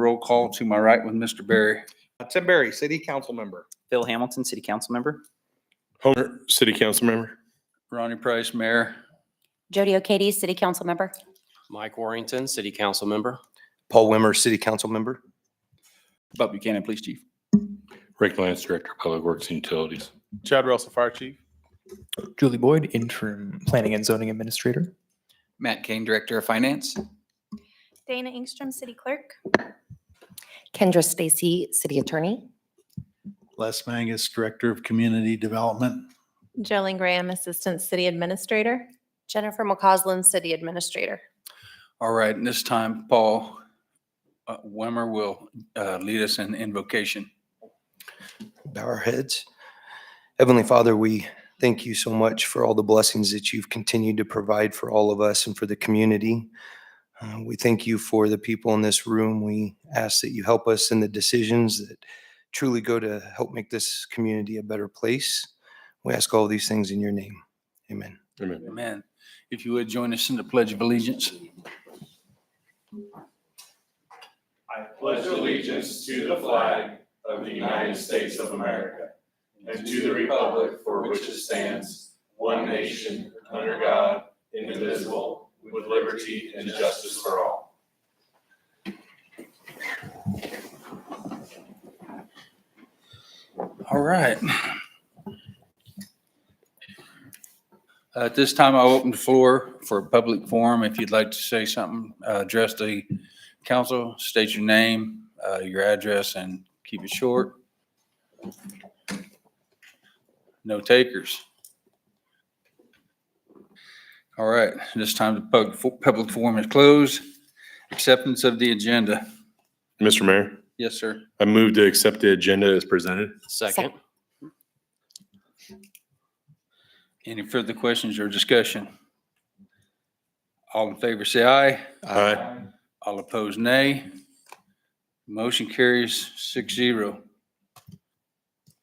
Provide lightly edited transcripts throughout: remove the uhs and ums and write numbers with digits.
roll call to my right with Mr. Berry. Tim Berry, City Council Member. Phil Hamilton, City Council Member. Homer, City Council Member. Ronnie Price, Mayor. Jody O'Kady, City Council Member. Mike Warrington, City Council Member. Paul Wimmer, City Council Member. Bob Buchanan, Police Chief. Rick Lance, Director of Public Works and Utilities. Chad Russell, Fire Chief. Julie Boyd, Interim Planning and Zoning Administrator. Matt Kane, Director of Finance. Dana Engstrom, City Clerk. Kendra Stacy, City Attorney. Les Mangus, Director of Community Development. Jolene Graham, Assistant City Administrator. Jennifer McCausland, City Administrator. All right, and this time, Paul Wimmer will lead us in invocation. Bow our heads. Heavenly Father, we thank you so much for all the blessings that you've continued to provide for all of us and for the community. We thank you for the people in this room. We ask that you help us in the decisions that truly go to help make this community a better place. We ask all these things in your name. Amen. Amen. Amen. If you would join us in the Pledge of Allegiance. I pledge allegiance to the flag of the United States of America and to the republic for which it stands, one nation, under God, indivisible, with liberty and justice for all. All right. At this time, I'll open the floor for a public forum. If you'd like to say something, address the council, state your name, your address, and keep it short. No takers. All right, this time the public forum is closed. Acceptance of the agenda. Mr. Mayor, Yes, sir. I move to accept the agenda as presented. Second. Any further questions or discussion? All in favor, say aye. Aye. All opposed, nay. Motion carries 6-0.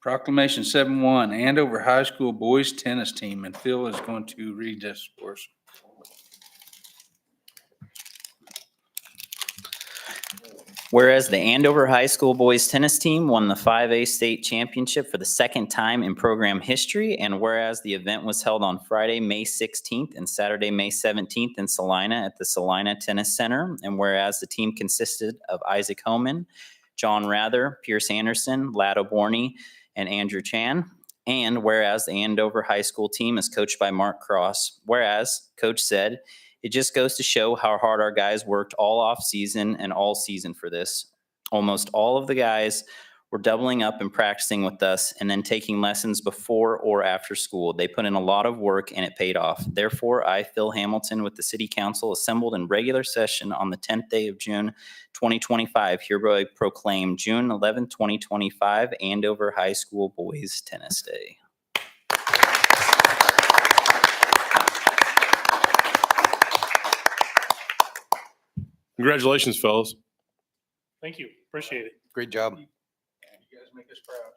Proclamation 7-1, Andover High School Boys Tennis Team, and Phil is going to read this for us. Whereas the Andover High School boys tennis team won the 5A state championship for the second time in program history, and whereas the event was held on Friday, May 16th and Saturday, May 17th in Salina at the Salina Tennis Center, and whereas the team consisted of Isaac Homan, John Rather, Pierce Anderson, Lado Borney, and Andrew Chan, and whereas the Andover High School team is coached by Mark Cross, whereas Coach said, it just goes to show how hard our guys worked all off season and all season for this. Almost all of the guys were doubling up and practicing with us and then taking lessons before or after school. They put in a lot of work and it paid off. Therefore, I, Phil Hamilton, with the City Council assembled in regular session on the 10th day of June 2025, hereby proclaim June 11, 2025, Andover High School Boys Tennis Day. Congratulations, fellas. Thank you. Appreciate it. Great job. You guys make us proud.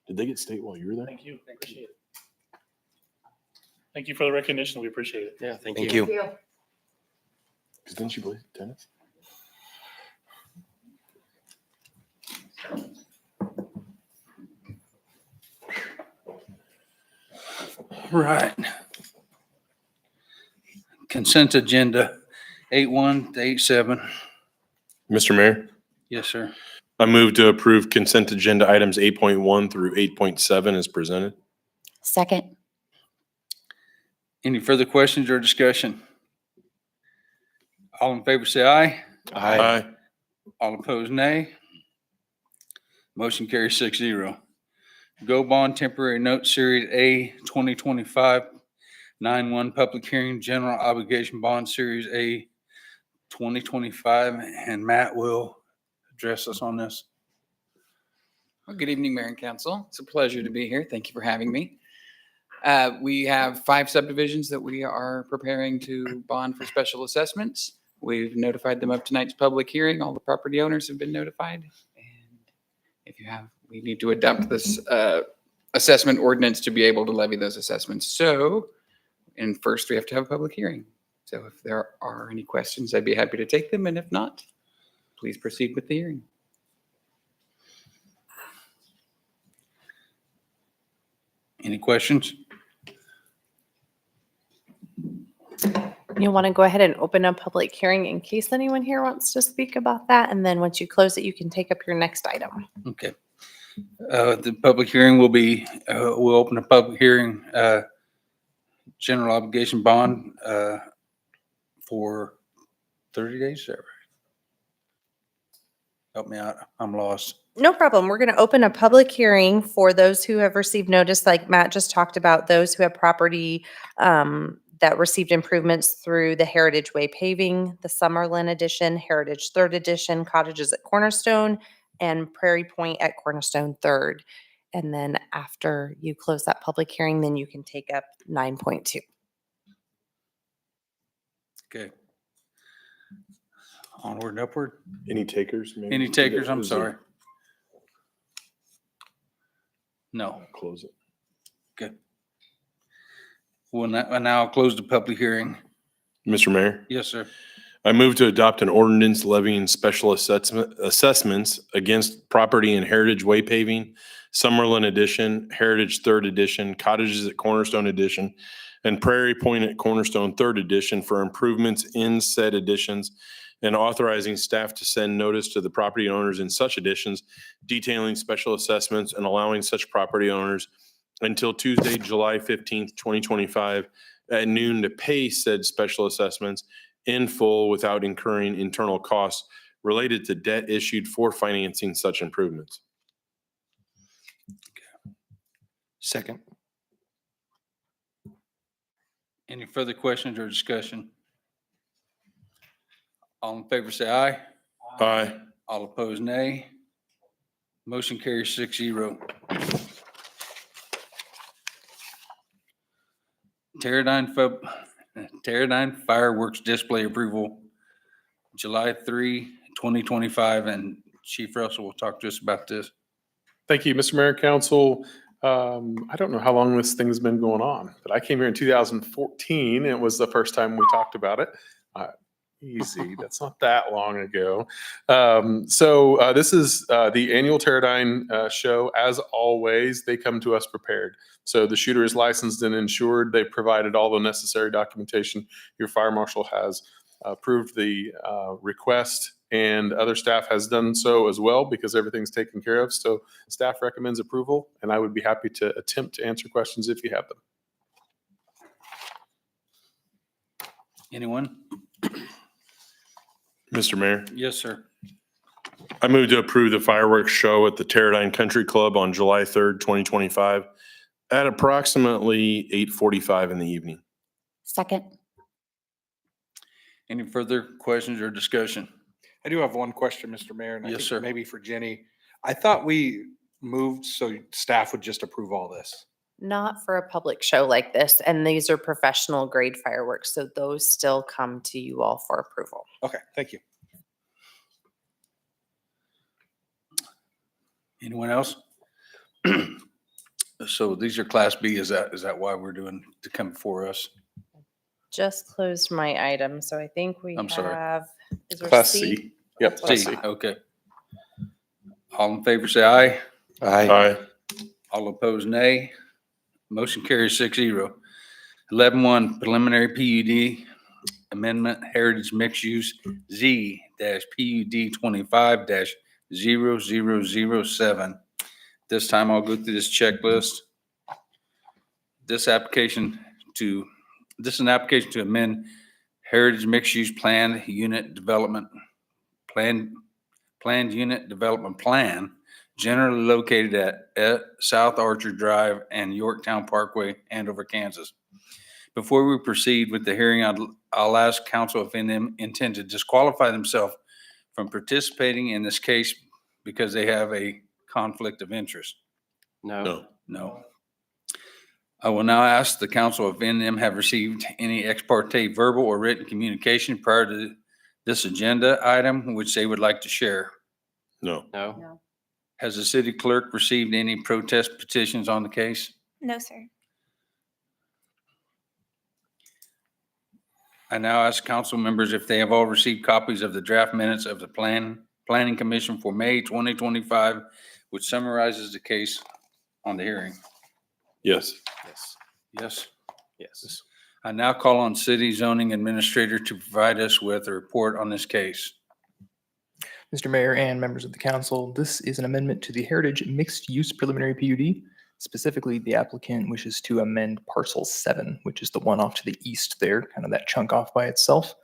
Did they get state while you were there? Thank you. Appreciate it. Thank you for the recognition. We appreciate it. Yeah, thank Thank you. you. Because didn't you play tennis? Right. Consent agenda 8-1 to 8-7. Mr. Mayor, Yes, sir. I move to approve consent agenda items 8.1 through 8.7 as presented. Second. Any further questions or discussion? All in favor, say aye. Aye. All opposed, nay. Motion carries 6-0. Go Bond Temporary Note Series A 2025-91 Public Hearing General Obligation Bond Series A 2025, and Matt will address us on this. Well, good evening, Mayor and Council. It's a pleasure to be here. Thank you for having me. We have 5 subdivisions that we are preparing to bond for special assessments. We've notified them of tonight's public hearing. All the property owners have been notified. And if you have, we need to adopt this assessment ordinance to be able to levy those assessments. So, and first we have to have a public hearing. So if there are any questions, I'd be happy to take them. And if not, please proceed with the hearing. Any questions? You want to go ahead and open a public hearing in case anyone here wants to speak about that. And then once you close it, you can take up your next item. Okay. The public hearing will be, we'll open a public hearing, general obligation bond, for 30 days. Is that right? Help me out. I'm lost. No problem. We're going to open a public hearing for those who have received notice, like Matt just talked about, those who have property that received improvements through the Heritage Way paving, the Summerlin Edition, Heritage Third Edition, cottages at Cornerstone, and Prairie Point at Cornerstone Third. And then after you close that public hearing, then you can take up 9.2. Okay. Onward and upward. Any takers? maybe? Any takers? I'm Is there- sorry. No. Close it. Good. Well, now I'll close the public hearing. Mr. Mayor, Yes, sir. I move to adopt an ordinance levying special assessments against property in Heritage Way paving, Summerlin Edition, Heritage Third Edition, cottages at Cornerstone Edition, and Prairie Point at Cornerstone Third Edition for improvements in said additions, and authorizing staff to send notice to the property owners in such additions detailing special assessments and allowing such property owners until Tuesday, July 15th, 2025 at noon to pay said special assessments in full without incurring internal costs related to debt issued for financing such improvements. Second. Any further questions or discussion? All in favor, say aye. Aye. All opposed, nay. Motion carries 6-0. Teradyne fireworks display approval, July 3, 2025, and Chief Russell will talk to us about this. Thank you, Mr. Mayor and Council. I don't know how long this thing's been going on, but I came here in 2014. It was the first time we talked about it. Easy, that's not that long ago. This is the annual Teradyne show. As always, they come to us prepared. So the shooter is licensed and insured. They provided all the necessary documentation. Your fire marshal has approved the request, and other staff has done so as well because everything's taken care of. So staff recommends approval, and I would be happy to attempt to answer questions if you have them. Anyone? Mr. Mayor, Yes, sir. I move to approve the fireworks show at the Teradyne Country Club on July 3rd, 2025 at approximately 8:45 in the evening. Second. Any further questions or discussion? I do have one question, Mr. Mayor, and I Yes, think sir. maybe for Jenny. I thought we moved so staff would just approve all this. Not for a public show like this. And these are professional grade fireworks. So those still come to you all for approval. Okay, thank you. Anyone else? So these are Class B. Is that why we're doing to come before us? Just closed my item. So I think we I'm sorry. have. Is there Class C. Yep, That's what I C, Class C. thought. okay. All in favor, say aye. Aye. All opposed, nay. Motion carries 6-0. 11-1 preliminary PUD amendment Heritage Mixed Use Z-PUD 25-0007. This time I'll go through this checklist. This is an application to amend Heritage Mixed Use Planned Unit Development Planned Unit Development Plan, generally located at South Archer Drive and Yorktown Parkway, Andover, Kansas. Before we proceed with the hearing, I'll ask council if any of them intend to disqualify themselves from participating in this case because they have a conflict of interest. No. No. I will now ask the council if any of them have received any ex parte verbal or written communication prior to this agenda item, which they would like to share. No. No. Has the city clerk received any protest petitions on the case? No, sir. I now ask council members if they have all received copies of the draft minutes of the Planning Commission for May 2025, which summarizes the case on the hearing. Yes. Yes. Yes. Yes. I now call on city zoning administrator to provide us with a report on this case. Mr. Mayor and members of the council, this is an amendment to the Heritage Mixed Use Preliminary PUD. Specifically, the applicant wishes to amend parcel 7, which is the one off to the east there, kind of that chunk off by itself.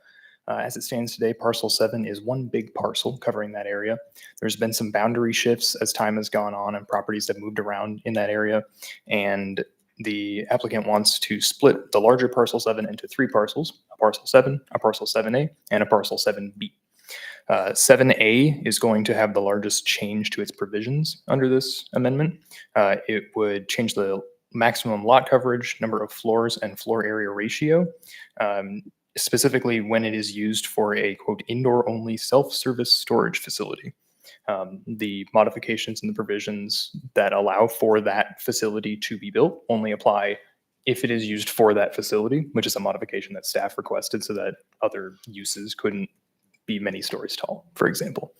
As it stands today, parcel 7 is one big parcel covering that area. There's been some boundary shifts as time has gone on and properties have moved around in that area. And the applicant wants to split the larger parcel 7 into 3 parcels, a parcel 7, a parcel 7A, and a parcel 7B. 7A is going to have the largest change to its provisions under this amendment. It would change the maximum lot coverage, number of floors, and floor area ratio, specifically when it is used for a, quote, indoor-only self-service storage facility. The modifications and the provisions that allow for that facility to be built only apply if it is used for that facility, which is a modification that staff requested so that other uses couldn't be many stories tall, for example.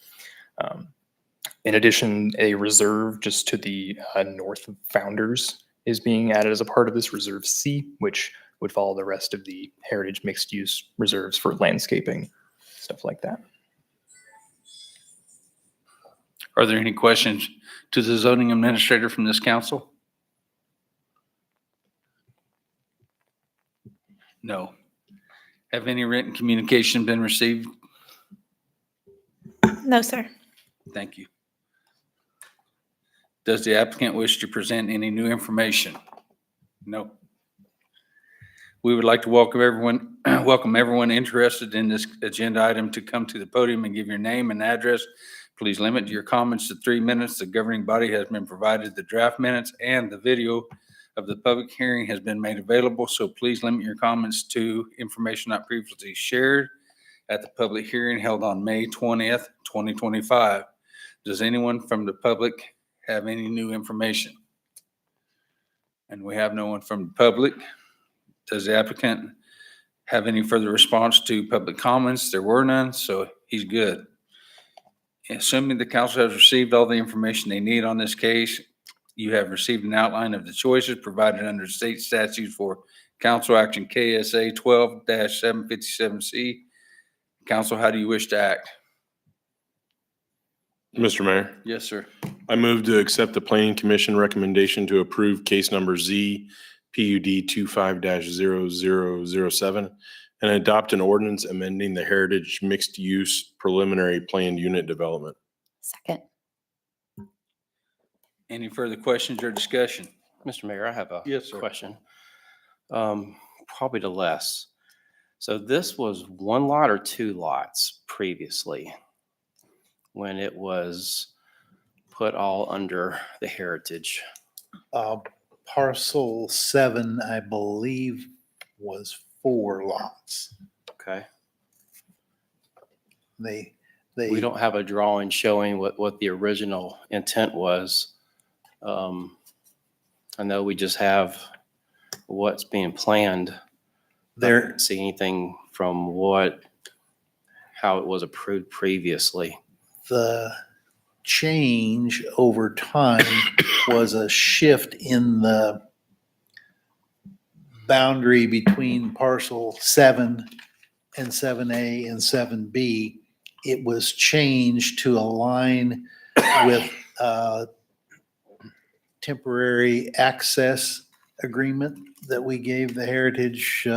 In addition, a reserve just to the north of Founders is being added as a part of this Reserve C, which would follow the rest of the heritage mixed use reserves for landscaping, stuff like that. Are there any questions to the zoning administrator from this council? No. Have any written communication been received? No, sir. Thank you. Does the applicant wish to present any new information? No. We would like to welcome everyone interested in this agenda item to come to the podium and give your name and address. Please limit your comments to 3 minutes. The governing body has been provided the draft minutes and the video of the public hearing has been made available. So please limit your comments to information not previously shared at the public hearing held on May 20th, 2025. Does anyone from the public have any new information? And we have no one from the public. Does the applicant have any further response to public comments? There were none, so he's good. Assuming the council has received all the information they need on this case, you have received an outline of the choices provided under state statutes for council action KSA 12-757C. Council, how do you wish to act? Mr. Mayor, Yes, sir. I move to accept the Planning Commission recommendation to approve case number Z PUD 25-0007 and adopt an ordinance amending the Heritage Mixed Use Preliminary Planned Unit Development. Second. Any further questions or discussion? Mr. Mayor, I have a Yes, sir. question. Probably to Les. So this was 1 lot or 2 lots previously when it was put all under the heritage? Parcel 7, I believe, was 4 lots. Okay. They, We don't have a drawing showing what the original intent was. I know we just have what's being planned. I There, didn't see anything from how it was approved previously. the change over time was a shift in the boundary between parcel 7 and 7A and 7B. It was changed to align with temporary access agreement that we gave the Heritage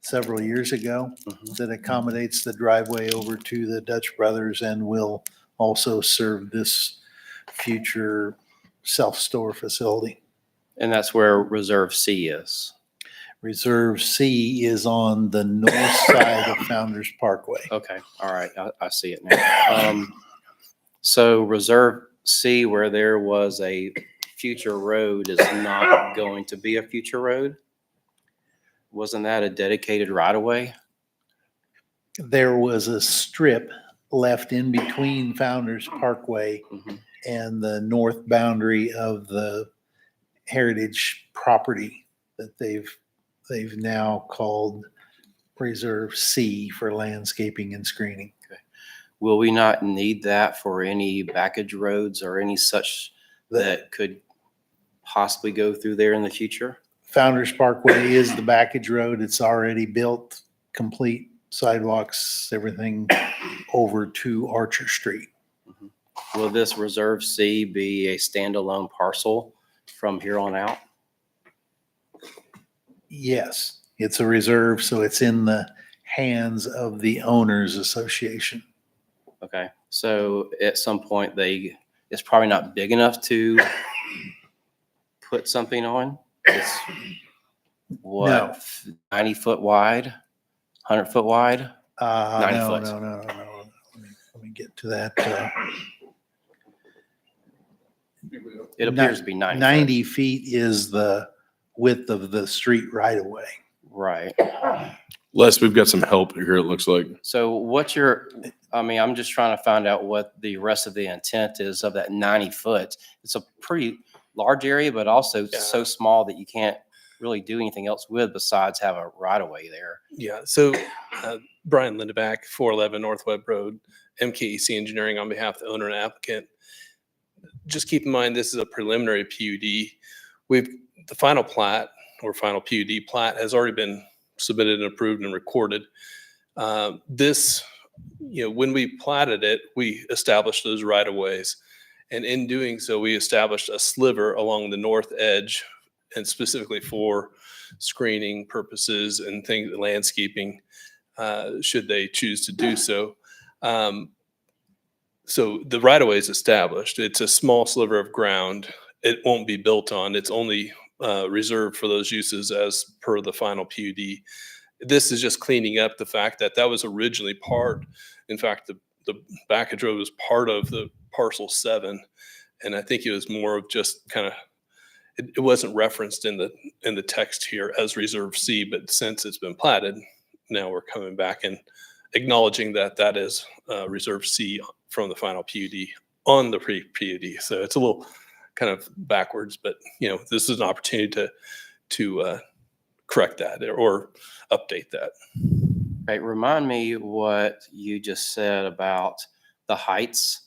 several years ago that accommodates the driveway over to the Dutch Brothers and will also serve this future self-store facility. And that's where Reserve C is. Reserve C is on the north side of Founders Parkway. Okay, all right, I see it now. So Reserve C, where there was a future road, is not going to be a future road? Wasn't that a dedicated right-of-way? There was a strip left in between Founders Parkway Mhm. and the north boundary of the heritage property that they've now called Reserve C for landscaping and screening. Will we not need that for any backage roads or any such that could possibly go through there in the future? Founders Parkway is the backage road. It's already built, complete sidewalks, everything over to Archer Street. Will this Reserve C be a standalone parcel from here on out? Yes, it's a reserve, so it's in the hands of the owners association. Okay, so at some point it's probably not big enough to put something on. It's what, 90 foot wide, 100 foot wide? 90 No, foot. no. Let me get to that. It appears to be 90 foot. 90 feet is the width of the street right away. Right. Les, we've got some help here, it looks like. So I'm just trying to find out what the rest of the intent is of that 90 foot. It's a pretty large area, but also so small that you can't really do anything else with besides have a right of way there. Yeah, so Brian Lindeback, 411 North Webb Road, MKEC Engineering on behalf of the owner and applicant. Just keep in mind, this is a preliminary PUD. The final plat or final PUD plat has already been submitted and approved and recorded. When we platted it, we established those right of ways. And in doing so, we established a sliver along the north edge, and specifically for screening purposes and landscaping, should they choose to do so. So the right of way is established. It's a small sliver of ground. It won't be built on. It's only reserved for those uses as per the final PUD. This is just cleaning up the fact that was originally part. In fact, the backage road was part of the parcel 7, and I think it was more of just kind of it wasn't referenced in the text here as Reserve C, but since it's been platted, now we're coming back and acknowledging that is Reserve C from the final PUD on the pre-PUD. So it's a little kind of backwards, but this is an opportunity to correct that or update that. Right, remind me what you just said about the heights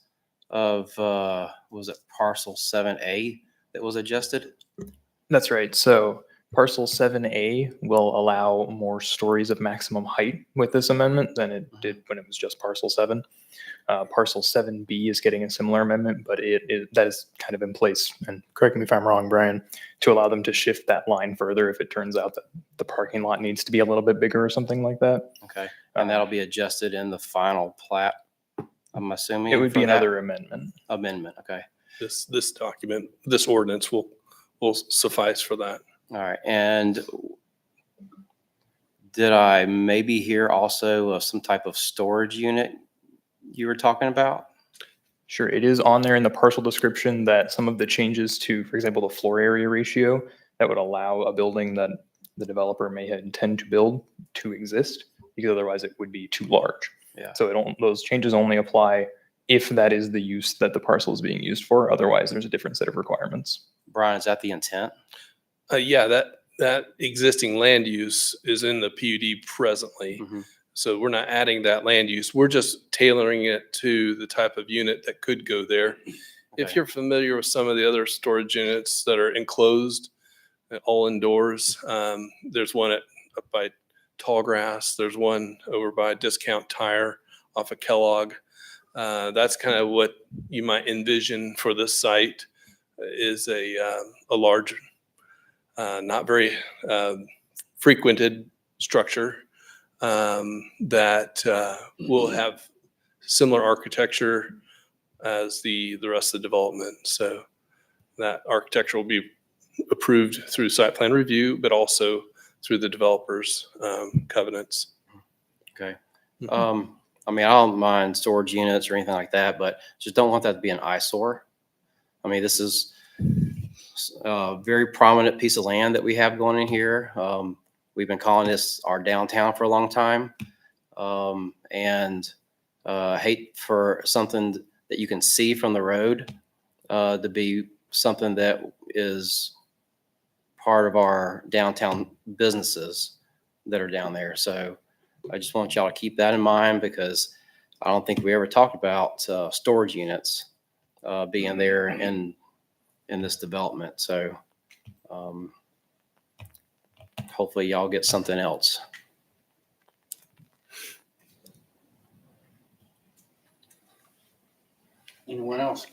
of, was it parcel 7A that was adjusted? That's right. So parcel 7A will allow more stories of maximum height with this amendment than it did when it was just parcel 7. Parcel 7B is getting a similar amendment, but that is kind of in place, and correct me if I'm wrong, Brian, to allow them to shift that line further if it turns out that the parking lot needs to be a little bit bigger or something like that. Okay, and that'll be adjusted in the final plat, I'm assuming? It would be for that another amendment. Amendment, okay. This document, this ordinance will suffice for that. All right, and did I maybe hear also of some type of storage unit you were talking about? Sure, it is on there in the parcel description that some of the changes to, for example, the floor area ratio that would allow a building that the developer may intend to build to exist, because otherwise it would be too large. Yeah. So those changes only apply if that is the use that the parcel is being used for. Otherwise, there's a different set of requirements. Brian, is that the intent? Yeah, that existing land use is in the PUD presently. Mhm. So we're not adding that land use. We're just tailoring it to the type of unit that could go there. If Okay. you're familiar with some of the other storage units that are enclosed, all indoors, there's one up by Tallgrass. There's one over by Discount Tire off of Kellogg. That's kind of what you might envision for this site, is a large, not very frequented structure that will have similar architecture as the rest of the development. So that architecture will be approved through site plan review, but also through the developer's covenants. Okay. Mhm. I mean, I don't mind storage units or anything like that, but just don't want that to be an eyesore. I mean, this is a very prominent piece of land that we have going in here. We've been calling this our downtown for a long time. And hate for something that you can see from the road to be something that is part of our downtown businesses that are down there. So I just want y'all to keep that in mind because I don't think we ever talked about storage units being there in this development. So hopefully y'all get something else. Anyone else?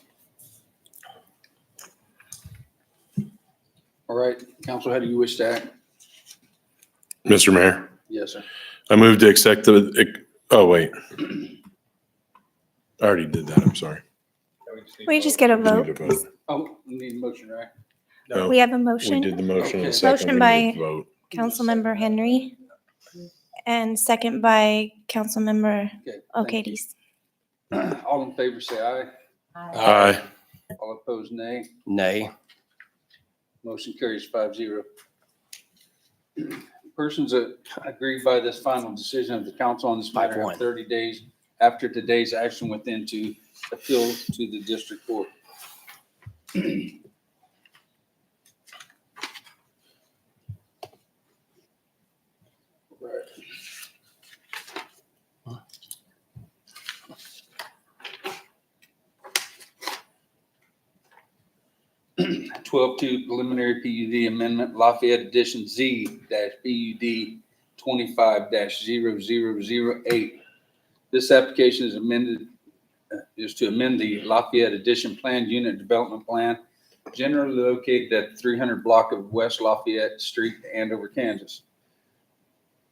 All right, council, how do you wish to act? Mr. Mayor, Yes, sir. I move to accept oh, wait. I already did that. I'm sorry. We just get a We vote. need to vote. Oh, we need a motion, right? No, We have a we motion. did the motion and Okay. second. We Motion need to by- vote. Councilmember Henry and second by Councilmember Okay, thank you. O'Kadis. All in favor, say aye. Aye. All opposed, nay. Nay. Motion carries 5-0. Persons that agree by this final decision of the council on this matter 5-1. have 30 days after today's action within to appeal to the district court. Right. 12-2 preliminary PUD amendment Lafayette Edition Z-PUD 25-0008. This application is to amend the Lafayette Edition Planned Unit Development Plan generally located at the 300 block of West Lafayette Street, Andover, Kansas.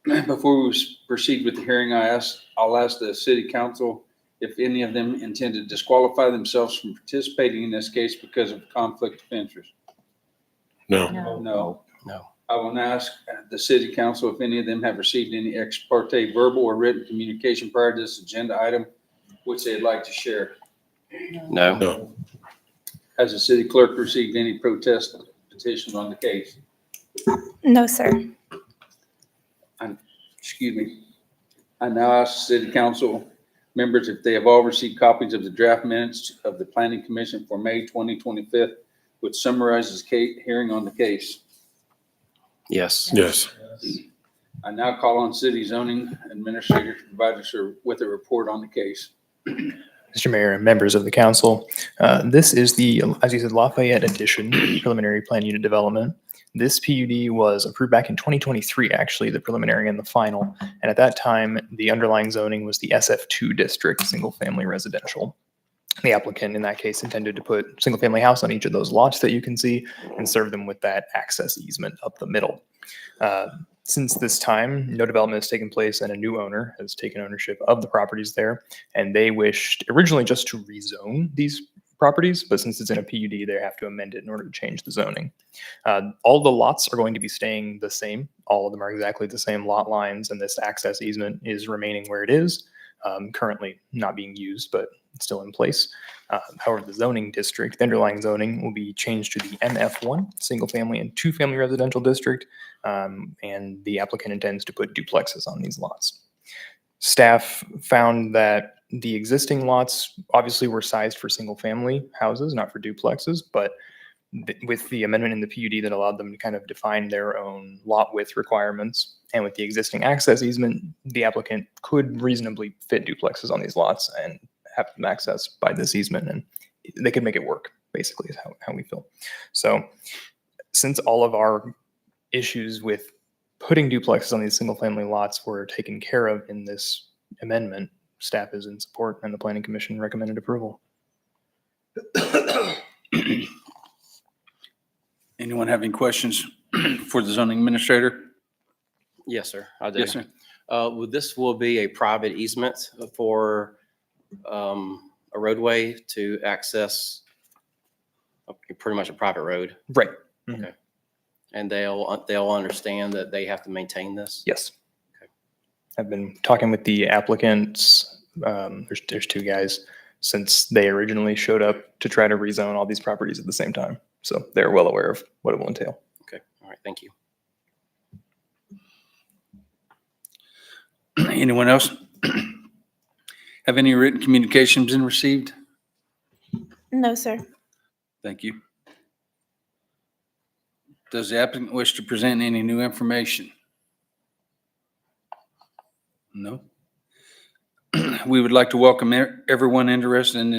Before we proceed with the hearing, I'll ask the city council if any of them intend to disqualify themselves from participating in this case because of conflict of interest. No. No. No. I will now ask the city council if any of them have received any ex parte verbal or written communication prior to this agenda item, which they'd like to share. No. No. Has the city clerk received any protest petitions on the case? No, sir. Excuse me. I now ask the city council members if they have all received copies of the draft minutes of the planning commission for May 2025, which summarizes hearing on the case. Yes. Yes. I now call on city zoning administrator to provide us with a report on the case. Mr. Mayor and members of the council, this is the, as you said, Lafayette Edition Preliminary Plan Unit Development. This PUD was approved back in 2023, actually, the preliminary and the final. And at that time, the underlying zoning was the SF2 district, single family residential. The applicant in that case intended to put single family house on each of those lots that you can see and serve them with that access easement up the middle. Since this time, no development has taken place and a new owner has taken ownership of the properties there. And they wished originally just to rezone these properties, but since it's in a PUD, they have to amend it in order to change the zoning. All the lots are going to be staying the same. All of them are exactly the same lot lines, and this access easement is remaining where it is, currently not being used, but still in place. However, the zoning district, the underlying zoning, will be changed to the MF1, single family and two family residential district, and the applicant intends to put duplexes on these lots. Staff found that the existing lots obviously were sized for single family houses, not for duplexes, but with the amendment in the PUD that allowed them to kind of define their own lot width requirements, and with the existing access easement, the applicant could reasonably fit duplexes on these lots and have them accessed by this easement, and they could make it work, basically, is how we feel. So since all of our issues with putting duplexes on these single family lots were taken care of in this amendment, staff is in support and the planning commission recommended approval. Anyone have any questions for the zoning administrator? Yes, sir. I do. Yes, sir. This will be a private easement for a roadway to access pretty much a private road. Right. Okay. And they'll understand that they have to maintain this? Yes. Okay. I've been talking with the applicants. There's two guys since they originally showed up to try to rezone all these properties at the same time. So they're well aware of what it will entail. Okay. All right. Thank you. Anyone else? Have any written communications been received? No, sir. Thank you. Does the applicant wish to present any new information? No. We would like to welcome everyone interested in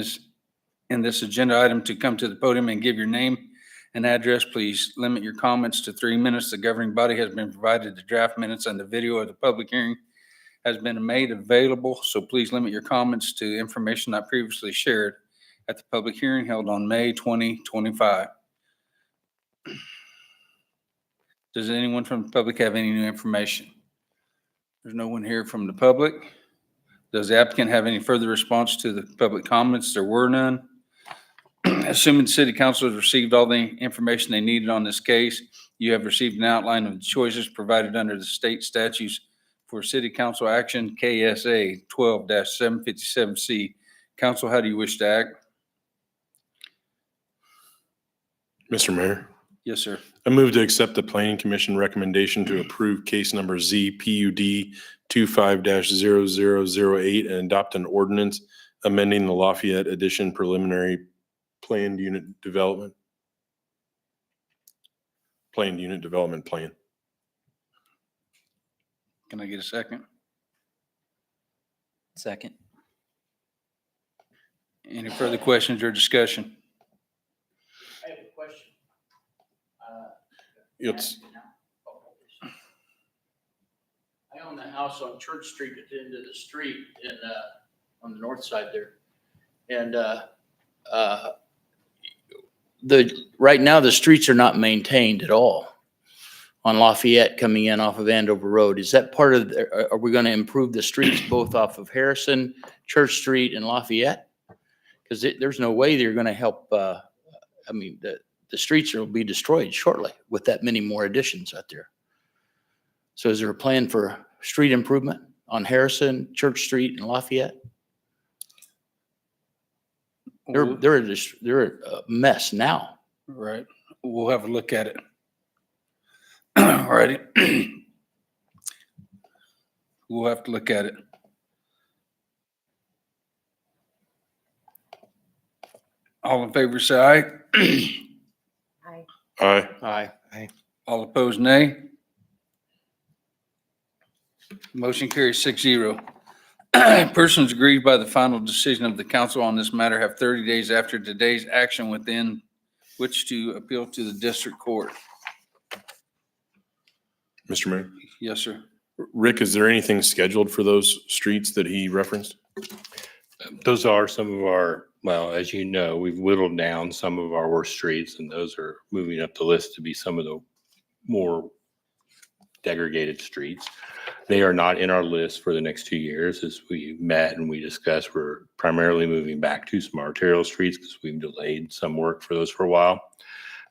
this agenda item to come to the podium and give your name and address. Please limit your comments to 3 minutes. The governing body has been provided the draft minutes and the video of the public hearing has been made available, so please limit your comments to information not previously shared at the public hearing held on May 2025. Does anyone from the public have any new information? There's no one here from the public. Does the applicant have any further response to the public comments? There were none. Assuming the city council has received all the information they needed on this case, you have received an outline of the choices provided under the state statutes for city council action, KSA 12-757C. Council, how do you wish to act? Mr. Mayor, Yes, sir. I move to accept the planning commission recommendation to approve case number ZPUD 25-0008 and adopt an ordinance amending the Lafayette Addition preliminary planned unit development. Planned unit development plan. Can I get a second? Second. Any further questions or discussion? I have a question. It's, I own the house on Church Street at the end of the street in, on the north side there. And, right now, the streets are not maintained at all on Lafayette coming in off of Andover Road. Is that part of, are we gonna improve the streets both off of Harrison, Church Street and Lafayette? Because there's no way they're gonna help, I mean, the streets will be destroyed shortly with that many more additions out there. So is there a plan for street improvement on Harrison, Church Street and Lafayette? They're a mess now. Right. We'll have a look at it. All righty. We'll have to look at it. All in favor, say aye. Aye. aye. Aye. All opposed, nay. Motion carries 6-0. Persons aggrieved by the final decision of the council on this matter have 30 days after today's action within which to appeal to the district court. Mr. Mayor. Yes, sir. Rick, is there anything scheduled for those streets that he referenced? Those are some of our, well, as you know, we've whittled down some of our worst streets, and those are moving up the list to be some of the more degraded streets. They are not in our list for the next 2 years. As we met and we discussed, we're primarily moving back to some arterial streets because we've delayed some work for those for a while.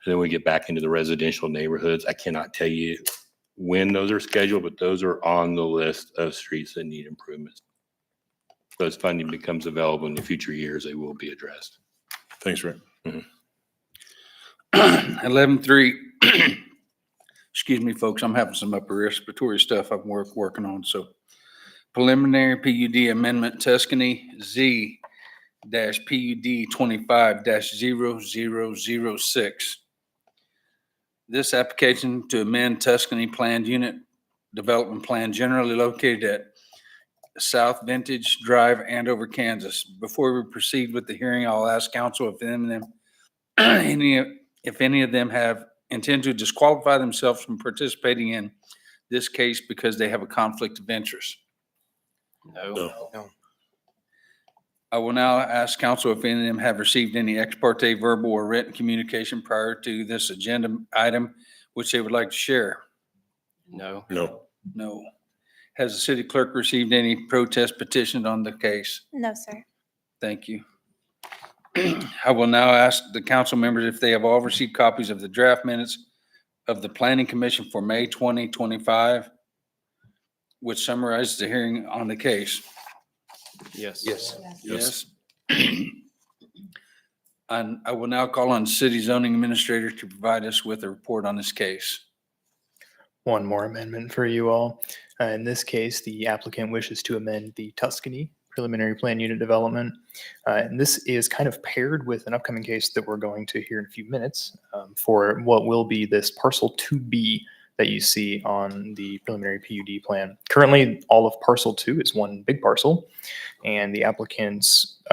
And then we get back into the residential neighborhoods. I cannot tell you when those are scheduled, but those are on the list of streets that need improvements. As funding becomes available in the future years, they will be addressed. Thanks, Rick. 11-3. Excuse me, folks, I'm having some upper respiratory stuff I'm working on. So preliminary PUD amendment Tuscany Z-PUD 25-0006. This application to amend Tuscany planned unit development plan generally located at South Vintage Drive, Andover, Kansas. Before we proceed with the hearing, I'll ask council if any of them have intend to disqualify themselves from participating in this case because they have a conflict of interest. No. I will now ask council if any of them have received any ex parte verbal or written communication prior to this agenda item, which they would like to share. No. No. No. Has the city clerk received any protest petitions on the case? No, sir. Thank you. I will now ask the council members if they have all received copies of the draft minutes of the Planning Commission for May 2025, which summarizes the hearing on the case. Yes. Yes. Yes. And I will now call on the city zoning administrator to provide us with a report on this case. One more amendment for you all. In this case, the applicant wishes to amend the Tuscany preliminary plan unit development. And this is kind of paired with an upcoming case that we're going to hear in a few minutes for what will be this parcel 2B that you see on the preliminary PUD plan. Currently, all of parcel 2 is one big parcel, and the applicant's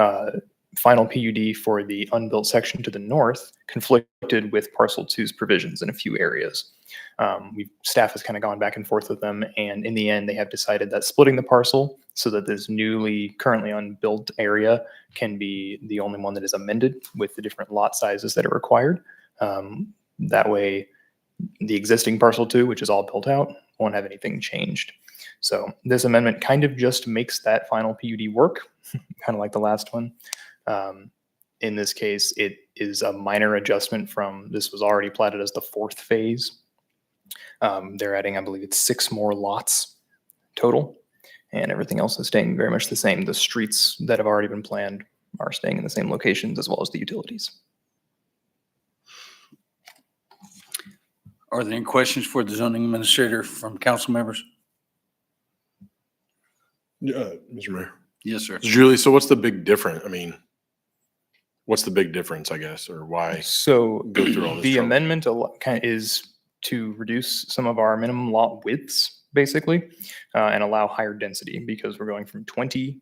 final PUD for the unbuilt section to the north conflicted with parcel 2's provisions in a few areas. Staff has kind of gone back and forth with them, and in the end, they have decided that splitting the parcel so that this currently unbuilt area can be the only one that is amended with the different lot sizes that are required. That way, the existing parcel 2, which is all built out, won't have anything changed. So this amendment kind of just makes that final PUD work, kind of like the last one. In this case, it is a minor adjustment from, this was already platted as the 4th phase. They're adding, I believe it's 6 more lots total, and everything else is staying very much the same. The streets that have already been planned are staying in the same locations, as well as the utilities. Are there any questions for the zoning administrator from council members? Mr. Mayor. Yes, sir. Julie, so what's the big difference? I mean, what's the big difference, I guess, or why? So go through all this the trouble? amendment is to reduce some of our minimum lot widths, basically, and allow higher density, because we're going from 20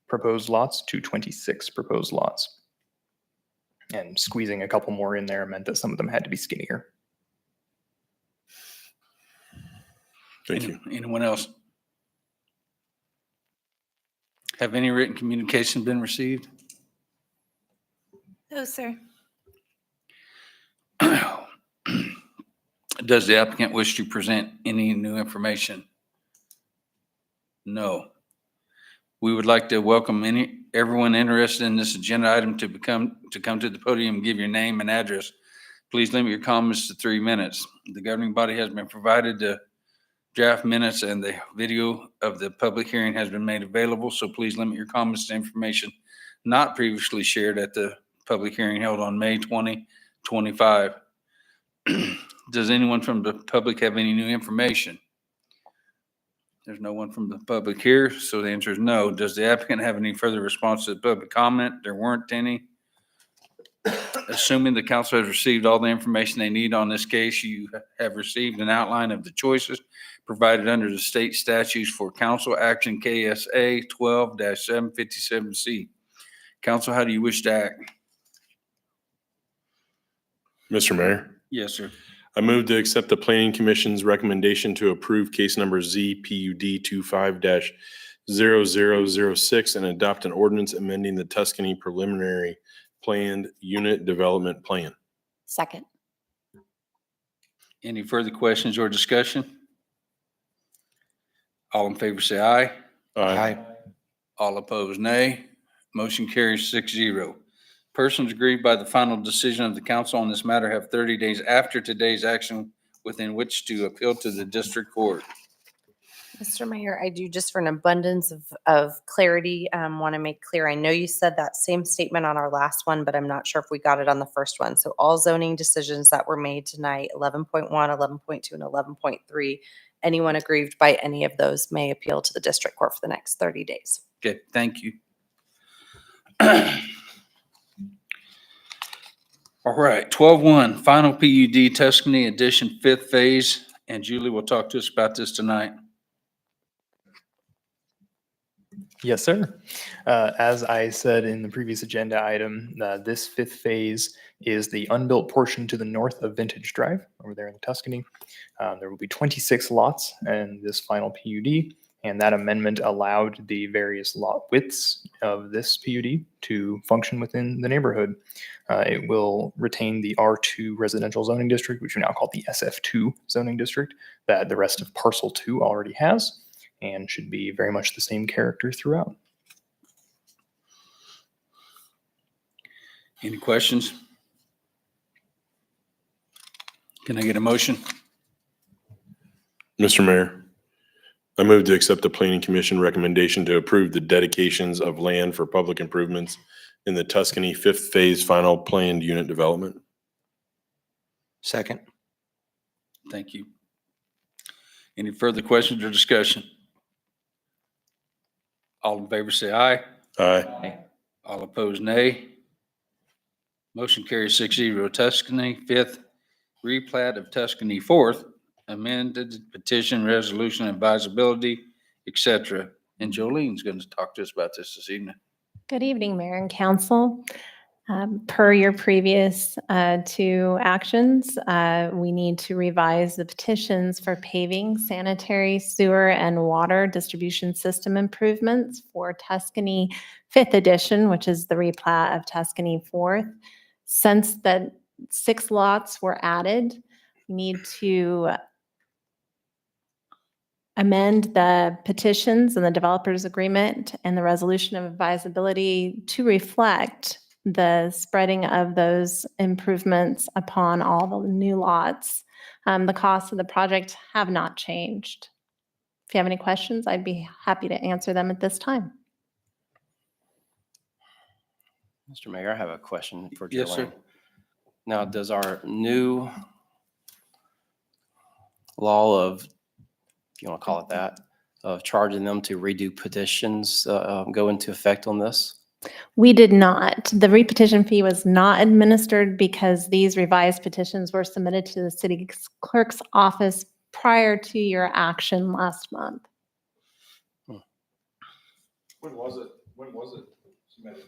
proposed lots to 26 proposed lots. And squeezing a couple more in there meant that some of them had to be skinnier. Thank you. Anyone else? Have any written communication been received? No, sir. Does the applicant wish to present any new information? No. We would like to welcome everyone interested in this agenda item to come to the podium and give your name and address. Please limit your comments to 3 minutes. The governing body has been provided the draft minutes, and the video of the public hearing has been made available, so please limit your comments to information not previously shared at the public hearing held on May 2025. Does anyone from the public have any new information? There's no one from the public here, so the answer is no. Does the applicant have any further response to the public comment? There weren't any. Assuming the council has received all the information they need on this case, you have received an outline of the choices provided under the state statutes for council action KSA 12-757C. Council, how do you wish to act? Mr. Mayor, Yes, sir. I move to accept the planning commission's recommendation to approve case number ZPUD 25-0006 and adopt an ordinance amending the Tuscany preliminary planned unit development plan. Second. Any further questions or discussion? All in favor say aye. Aye. All opposed, nay. Motion carries 6-0. Persons aggrieved by the final decision of the council on this matter have 30 days after today's action within which to appeal to the district court. Mr. Mayor, I do, just for an abundance of clarity, want to make clear, I know you said that same statement on our last one, but I'm not sure if we got it on the first one. So all zoning decisions that were made tonight, 11.1, 11.2, and 11.3, anyone aggrieved by any of those may appeal to the district court for the next 30 days. Okay, thank you. All right, 12-1, final PUD Tuscany Edition 5th phase. And Julie will talk to us about this tonight. Yes, sir. As I said in the previous agenda item, this 5th phase is the unbuilt portion to the north of Vintage Drive over there in Tuscany. There will be 26 lots in this final PUD, and that amendment allowed the various lot widths of this PUD to function within the neighborhood. It will retain the R2 residential zoning district, which we now call the SF2 zoning district, that the rest of parcel 2 already has, and should be very much the same character throughout. Any questions? Can I get a motion? Mr. Mayor, I move to accept the planning commission recommendation to approve the dedications of land for public improvements in the Tuscany 5th phase final planned unit development. Second. Thank you. Any further questions or discussion? All in favor, say aye. Aye. All opposed, nay. Motion carries 6-0. Tuscany, fifth, replat of Tuscany, fourth, amended petition, resolution, advisability, et cetera. And Jolene's going to talk to us about this evening. Good evening, Mayor and Council. Per your previous two actions, we need to revise the petitions for paving, sanitary, sewer, and water distribution system improvements for Tuscany 5th Edition, which is the replat of Tuscany 4th. Since the 6 lots were added, we need to amend the petitions and the developers agreement and the resolution of advisability to reflect the spreading of those improvements upon all the new lots. The costs of the project have not changed. If you have any questions, I'd be happy to answer them at this time. Mr. Mayor, I have a question for Jolene. Yes, sir. Now, does our new law of, if you want to call it that, of charging them to redo petitions go into effect on this? We did not. The repetition fee was not administered because these revised petitions were submitted to the city clerk's office prior to your action last month. When was it submitted?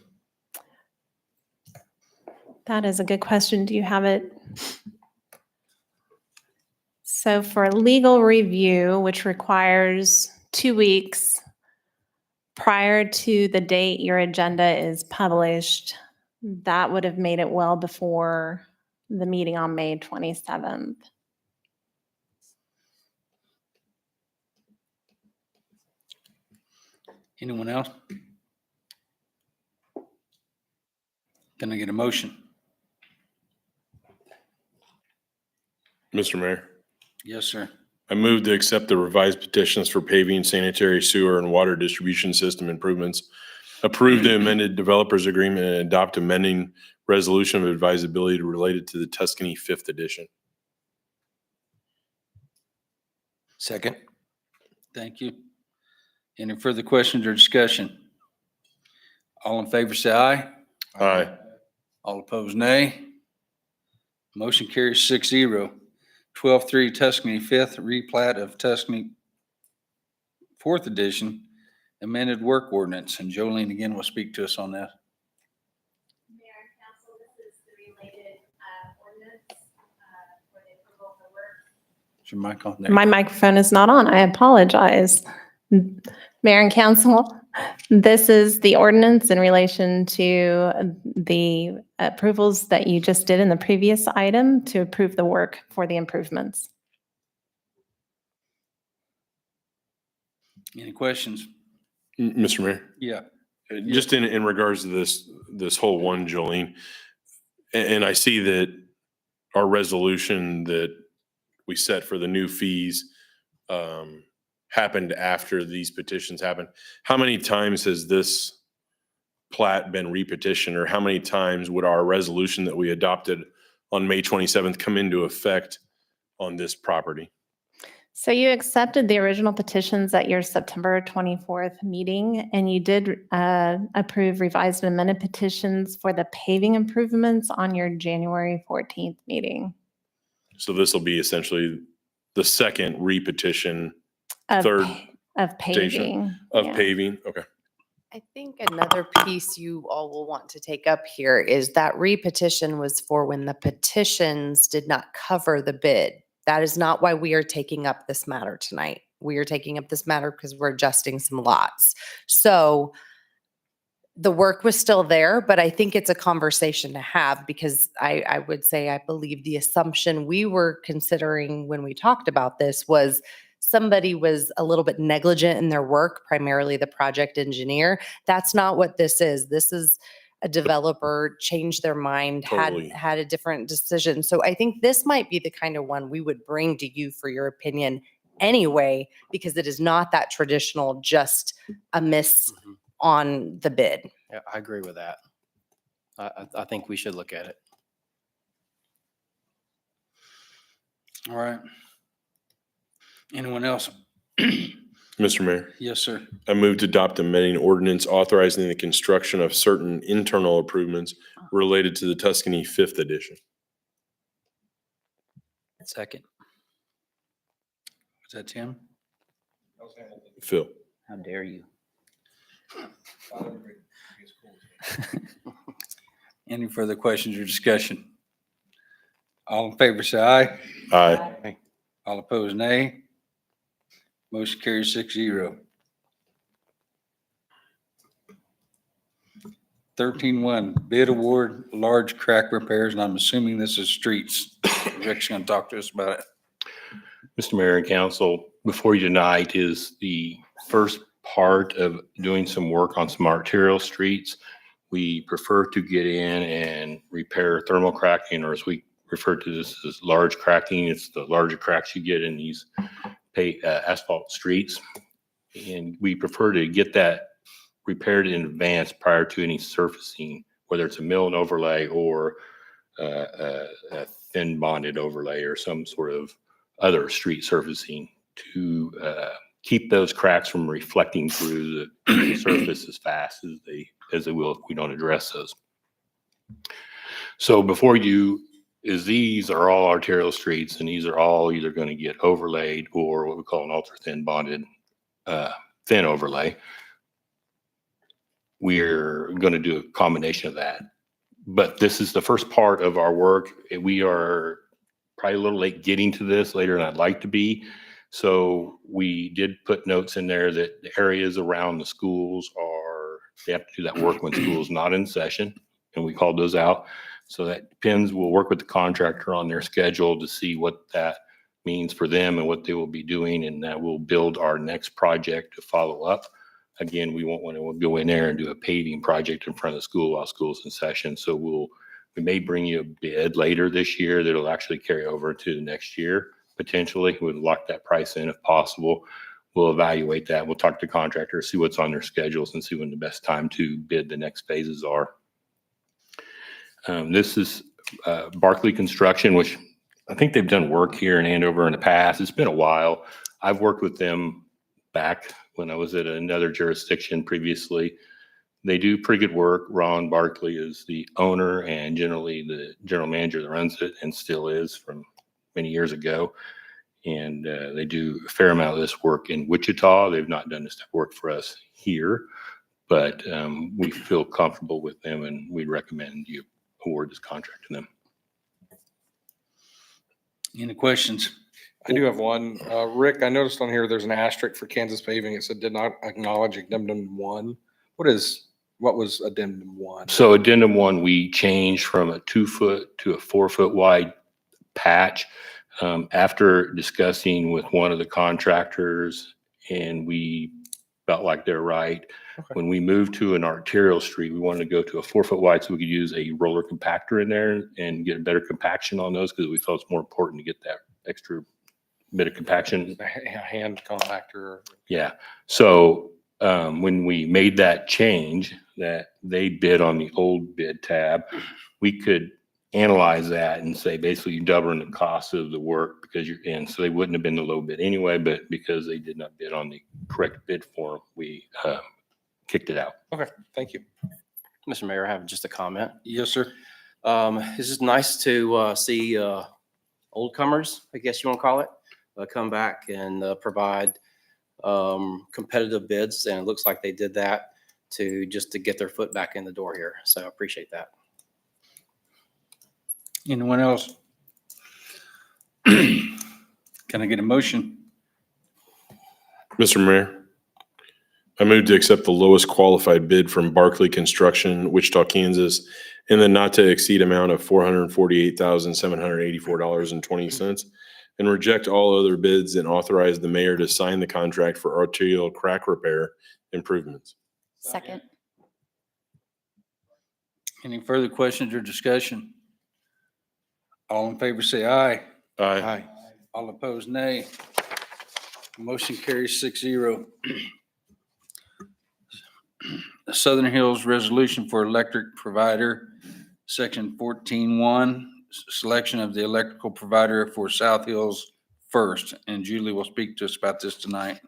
That is a good question. Do you have it? So for legal review, which requires 2 weeks prior to the date your agenda is published, that would have made it well before the meeting on May 27th. Anyone else? Can I get a motion? Mr. Mayor, Yes, sir. I move to accept the revised petitions for paving, sanitary, sewer, and water distribution system improvements, approve the amended developers agreement, and adopt amending resolution of advisability related to the Tuscany 5th Edition. Second. Thank you. Any further questions or discussion? All in favor, say aye. Aye. All opposed, nay. Motion carries 6-0. 12-3 Tuscany 5th, replat of Tuscany 4th Edition, amended work ordinance. And Jolene again will speak to us on that. Mayor and Council, this is the related ordinance for the approval of the work. Is your mic on there? My microphone is not on. I apologize. Mayor and Council, this is the ordinance in relation to the approvals that you just did in the previous item to approve the work for the improvements. Any questions? Mr. Mayor? Yeah. Just in regards to this whole one, Jolene, and I see that our resolution that we set for the new fees happened after these petitions happened. How many times has this plat been repetitioned, or how many times would our resolution that we adopted on May 27th come into effect on this property? So you accepted the original petitions at your September 24th meeting, and you did approve revised and amended petitions for the paving improvements on your January 14th meeting. So this will be essentially the second repetition Of Third of station paving. of yeah. paving. Okay. I think another piece you all will want to take up here is that repetition was for when the petitions did not cover the bid. That is not why we are taking up this matter tonight. We are taking up this matter because we're adjusting some lots. So the work was still there, but I think it's a conversation to have because I would say, I believe the assumption we were considering when we talked about this was somebody was a little bit negligent in their work, primarily the project engineer. That's not what this is. This is a developer changed their mind, Totally. had a different decision. So I think this might be the kind of one we would bring to you for your opinion anyway, because it is not that traditional, just a miss on the bid. Yeah, I agree with that. I think we should look at it. All right. Anyone else? Mr. Mayor, Yes, sir. I move to adopt amending ordinance authorizing the construction of certain internal improvements related to the Tuscany Fifth Edition. Second. Was that Tim? Phil. How dare you? Any further questions or discussion? All in favor, say aye. Aye. All opposed, nay. Motion carries 6-0. 13-1, bid award, large crack repairs, and I'm assuming this is streets. Rick's gonna talk to us about it. Mr. Mayor and Council, before you tonight is the first part of doing some work on some arterial streets. We prefer to get in and repair thermal cracking, or as we refer to this as large cracking. It's the larger cracks you get in these asphalt streets. And we prefer to get that repaired in advance prior to any surfacing, whether it's a mill and overlay or a thin bonded overlay or some sort of other street surfacing to keep those cracks from reflecting through the surface as fast as they will if we don't address those. So before you is these are all arterial streets, and these are all either going to get overlaid or what we call an ultra thin bonded thin overlay. We're going to do a combination of that. But this is the first part of our work. We are probably a little late getting to this, later than I'd like to be. So we did put notes in there that the areas around the schools they have to do that work when school's not in session, and we called those out. So that depends, we'll work with the contractor on their schedule to see what that means for them and what they will be doing, and that will build our next project to follow up. Again, we won't want to go in there and do a paving project in front of the school while school's in session. So we may bring you a bid later this year that'll actually carry over to the next year, potentially. We'll lock that price in if possible. We'll evaluate that. We'll talk to contractors, see what's on their schedules, and see when the best time to bid the next phases are. This is Barclay Construction, which I think they've done work here in Andover in the past. It's been a while. I've worked with them back when I was at another jurisdiction previously. They do pretty good work. Ron Barclay is the owner and generally the general manager that runs it, and still is from many years ago. And they do a fair amount of this work in Wichita. They've not done this type of work for us here, but we feel comfortable with them, and we'd recommend you award this contract to them. Any questions? I do have one. Rick, I noticed on here there's an asterisk for Kansas Paving. It said did not acknowledge addendum 1. What was addendum 1? So addendum 1, we changed from a 2-foot to a 4-foot wide patch after discussing with one of the contractors, and we felt like they're right. Okay. When we moved to an arterial street, we wanted to go to a 4-foot wide so we could use a roller compactor in there and get a better compaction on those, because we felt it's more important to get that extra bit of compaction. A hand compactor. Yeah. So when we made that change, that they bid on the old bid tab, we could analyze that and say basically you're doubling the cost of the work because you're in. So they wouldn't have been the low bid anyway, but because they did not bid on the correct bid form, we kicked it out. Okay, thank you. Mr. Mayor, I have just a comment. Yes, sir. This is nice to see old comers, I guess you want to call it, come back and provide competitive bids. And it looks like they did that to get their foot back in the door here. So I appreciate that. Anyone else? Can I get a motion? Mr. Mayor, I move to accept the lowest qualified bid from Barclay Construction, Wichita, Kansas, in the not to exceed amount of $448,784.20, and reject all other bids and authorize the mayor to sign the contract for arterial crack repair improvements. Second. Any further questions or discussion? All in favor, say aye. Aye. All opposed, nay. Motion carries 6-0. Southern Hills Resolution for Electric Provider, Section 14-1, selection of the electrical provider for South Hills First. And Julie will speak to us about this tonight.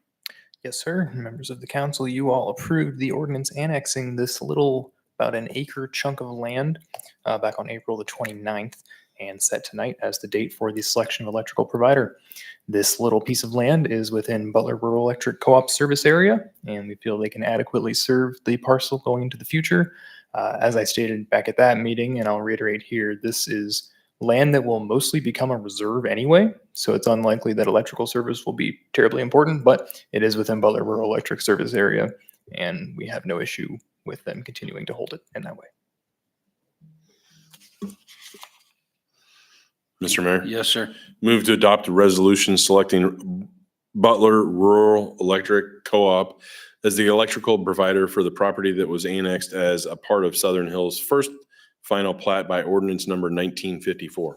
Yes, sir. Members of the council, you all approved the ordinance annexing this little, about an acre chunk of land back on April the 29th and set tonight as the date for the selection of electrical provider. This little piece of land is within Butler Rural Electric Co-op service area, and we feel they can adequately serve the parcel going into the future. As I stated back at that meeting, and I'll reiterate here, this is land that will mostly become a reserve anyway, so it's unlikely that electrical service will be terribly important, but it is within Butler Rural Electric service area, and we have no issue with them continuing to hold it in that way. Mr. Mayor, Yes, sir. move to adopt a resolution selecting Butler Rural Electric Co-op as the electrical provider for the property that was annexed as a part of Southern Hills' first final plat by ordinance number 1954.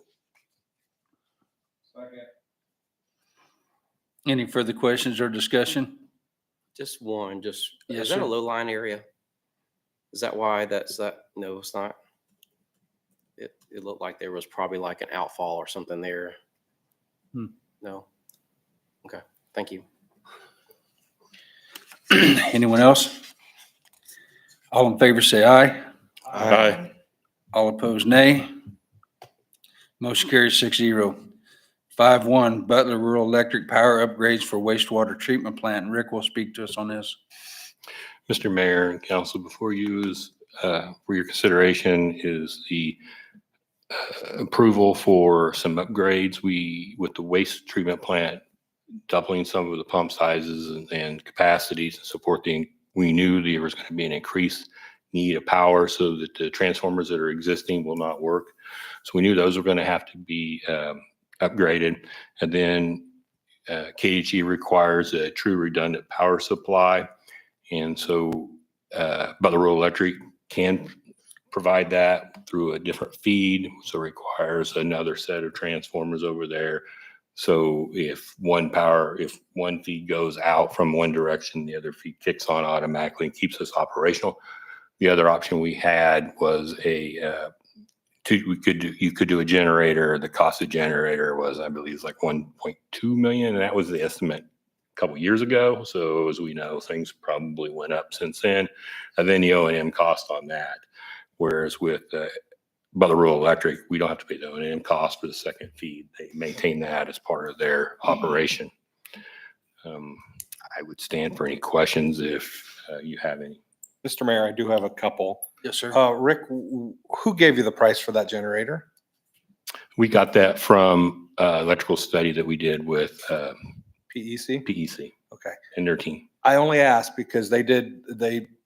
Any further questions or discussion? Just one, Yes, is that a sir. low line area? Is that why no, it's not? It looked like there was probably like an outfall or something there. Hmm. No? Okay, thank you. Anyone else? All in favor, say aye. Aye. All opposed, nay. Motion carries 6-0. 5-1, Butler Rural Electric Power Upgrades for Wastewater Treatment Plant. Rick will speak to us on this. Mr. Mayor and council, before you is, for your consideration is the approval for some upgrades. With the waste treatment plant, doubling some of the pump sizes and capacities to support we knew there was going to be an increased need of power so that the transformers that are existing will not work. So we knew those were going to have to be upgraded. And then KHE requires a true redundant power supply. And so Butler Rural Electric can provide that through a different feed. So it requires another set of transformers over there. So if one feed goes out from one direction, the other feed kicks on automatically and keeps us operational. The other option we had was you could do a generator. The cost of generator was, I believe, like 1.2 million, and that was the estimate a couple years ago. So as we know, things probably went up since then. And then the O&M cost on that. Whereas with Butler Rural Electric, we don't have to pay the O&M cost for the second feed. They maintain that as part of their operation. I would stand for any questions if you have any. Mr. Mayor, I do have a couple. Yes, sir. Rick, who gave you the price for that generator? We got that from electrical study that we did with PEC? PEC Okay. and their team. I only asked because they did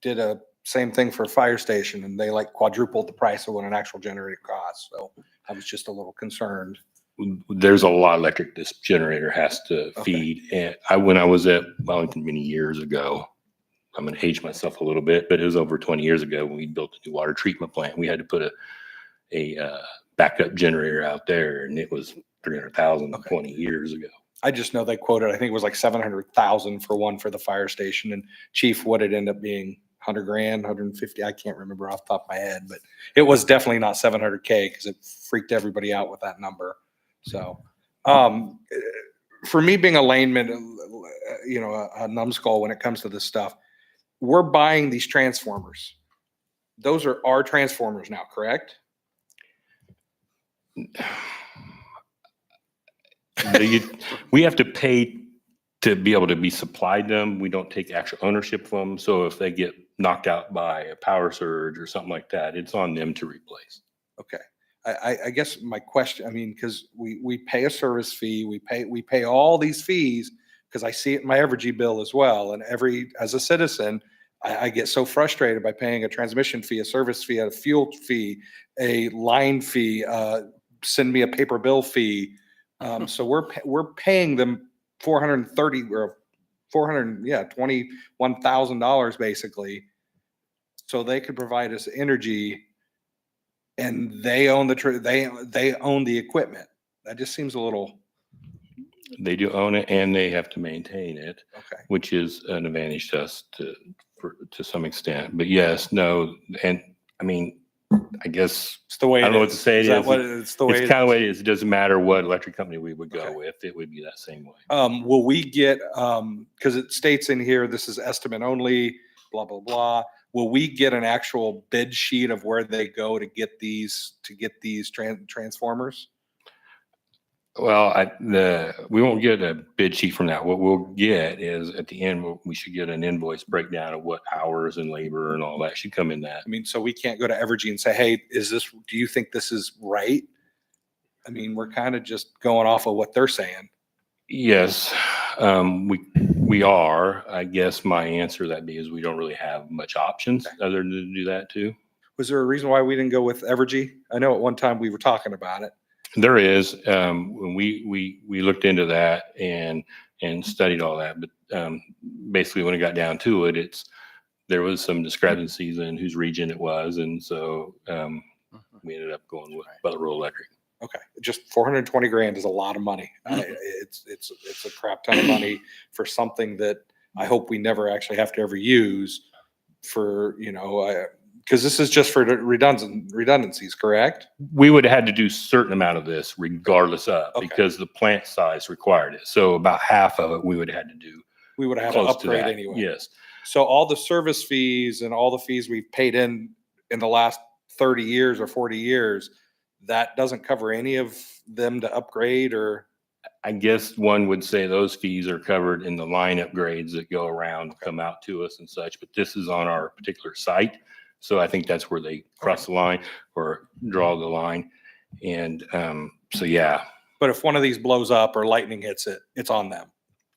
a same thing for a fire station and they like quadrupled the price of what an actual generator costs. So I was just a little concerned. There's a lot of electric this generator has to Okay. feed. And when I was at Wellington many years ago, I'm going to age myself a little bit, but it was over 20 years ago when we built a new water treatment plant. We had to put a backup generator out there, and it was 300,000 20 years ago. I just know they quoted, I think it was like 700,000 for one for the fire station. And Chief, what it ended up being, 100 grand, 150, I can't remember off the top of my head, but it was definitely not 700K because it freaked everybody out with that number. So for me being a layman, a numbskull when it comes to this stuff, we're buying these transformers. Those are our transformers now, correct? We have to pay to be able to be supplied them. We don't take actual ownership of them. So if they get knocked out by a power surge or something like that, it's on them to replace. Okay. I guess my question, because we pay a service fee, we pay all these fees because I see it in my Evergy bill as well. And as a citizen, I get so frustrated by paying a transmission fee, a service fee, a fuel fee, a line fee, send me a paper bill fee. So we're paying them $21,000 basically, so they could provide us energy, and they own they own the equipment. That just seems a little. They do own it and they have to maintain it, Okay. which is an advantage to us to some extent. But yes, no, and I guess, It's the way I don't it know what is. to say. Is that what it's the way? It's it kind of is? the way it is. It doesn't matter what electric company we would go Okay. with. It would be that same way. Will we get, because it states in here, this is estimate only, blah, blah, blah. Will we get an actual bid sheet of where they go to get these transformers? Well, we won't get a bid sheet from that. What we'll get is at the end, we should get an invoice breakdown of what hours and labor and all that should come in that. I mean, so we can't go to Evergy and say, hey, do you think this is right? I mean, we're kind of just going off of what they're saying. Yes, we are. I guess my answer to that is we don't really have much options other than to do that too. Was there a reason why we didn't go with Evergy? I know at one time we were talking about it. There is, when we looked into that and studied all that, but basically when it got down to it, there was some discrepancies in whose region it was, and so we ended up going with Butler Rural Electric. Okay, just 420 grand is a lot of money. It's a crap ton of money for something that I hope we never actually have to ever use for, because this is just for redundancies, correct? We would have had to do a certain amount of this regardless of, Okay. because the plant size required it. So about half of it we would have had to do. We would have had to Close to upgrade that, anyway. yes. So all the service fees and all the fees we've paid in the last 30 years or 40 years, that doesn't cover any of them to upgrade, or? I guess one would say those fees are covered in the line upgrades that go around, come out to us and such, but this is on our particular site. So I think that's where they cross the line or draw the line. And so, yeah. But if one of these blows up or lightning hits it, it's on them.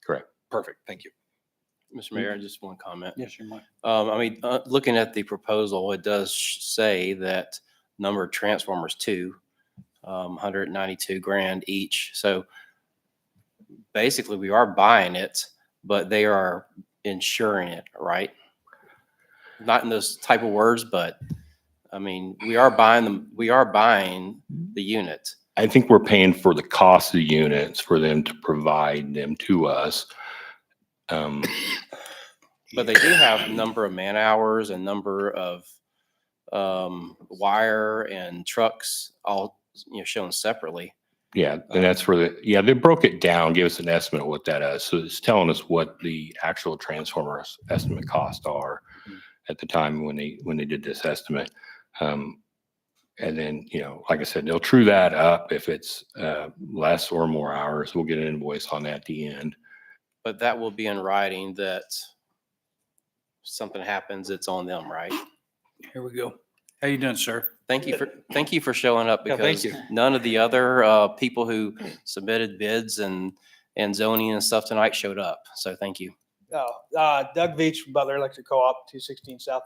Correct. Perfect. Thank you. Mr. Mayor, just one comment. Yes, you might. Looking at the proposal, it does say that number of transformers, 192 grand each. So basically we are buying it, but they are insuring it, right? Not in those type of words, but I mean, we are buying them. We are buying the unit. I think we're paying for the cost of the units for them to provide them to us. But they do have number of man hours and number of wire and trucks all shown separately. Yeah, and that's for they broke it down, gave us an estimate of what that is. So it's telling us what the actual transformer estimate costs are at the time when they did this estimate. And then, like I said, they'll true that up. If it's less or more hours, we'll get an invoice on that at the end. But that will be in writing that something happens, it's on them, right? Here we go. How you doing, sir? Thank you for showing up, Yeah, thank because you. none of the other people who submitted bids and zoning and stuff tonight showed up. So thank you. Doug Veach from Butler Electric Co-op, 216 South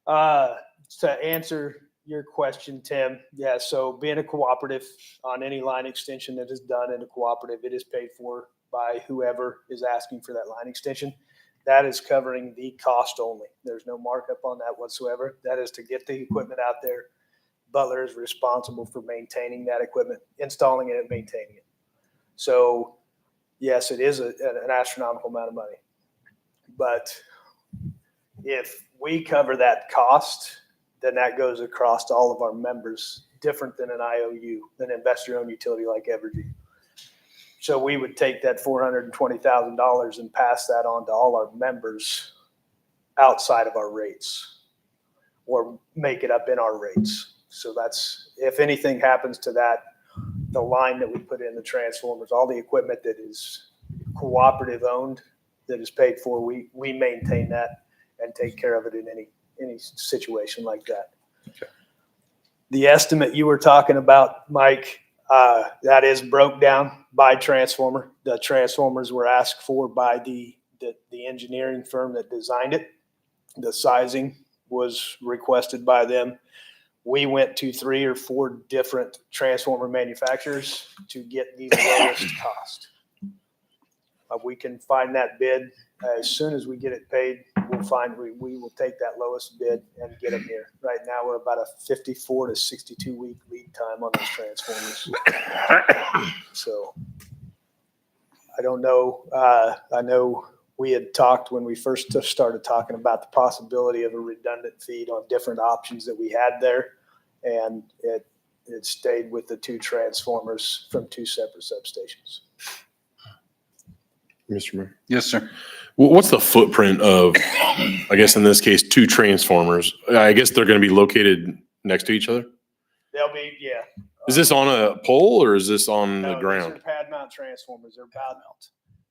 Vine. To answer your question, Tim, yeah, so being a cooperative, on any line extension that is done in a cooperative, it is paid for by whoever is asking for that line extension. That is covering the cost only. There's no markup on that whatsoever. That is to get the equipment out there. Butler is responsible for maintaining that equipment, installing it and maintaining it. So yes, it is an astronomical amount of money. But if we cover that cost, then that goes across to all of our members, different than an IOU, an investor-owned utility like Evergy. So we would take that $420,000 and pass that on to all our members outside of our rates, or make it up in our rates. So that's, if anything happens to that, the line that we put in the transformers, all the equipment that is cooperative owned, that is paid for, we maintain that and take care of it in any situation like that. Okay. The estimate you were talking about, Mike, that is broke down by transformer. The transformers were asked for by the engineering firm that designed it. The sizing was requested by them. We went to 3 or 4 different transformer manufacturers to get the lowest cost. We can find that bid. As soon as we get it paid, we will take that lowest bid and get them here. Right now, we're about a 54 to 62 week lead time on those transformers. So I don't know. I know we had talked when we first started talking about the possibility of a redundant feed on different options that we had there. And it stayed with the two transformers from two separate substations. Mr. Mayor. Yes, sir. What's the footprint of, I guess in this case, two transformers? I guess they're going to be located next to each other? They'll be, yeah. Is this on a pole or is this on the No, these ground? are pad mount transformers. They're about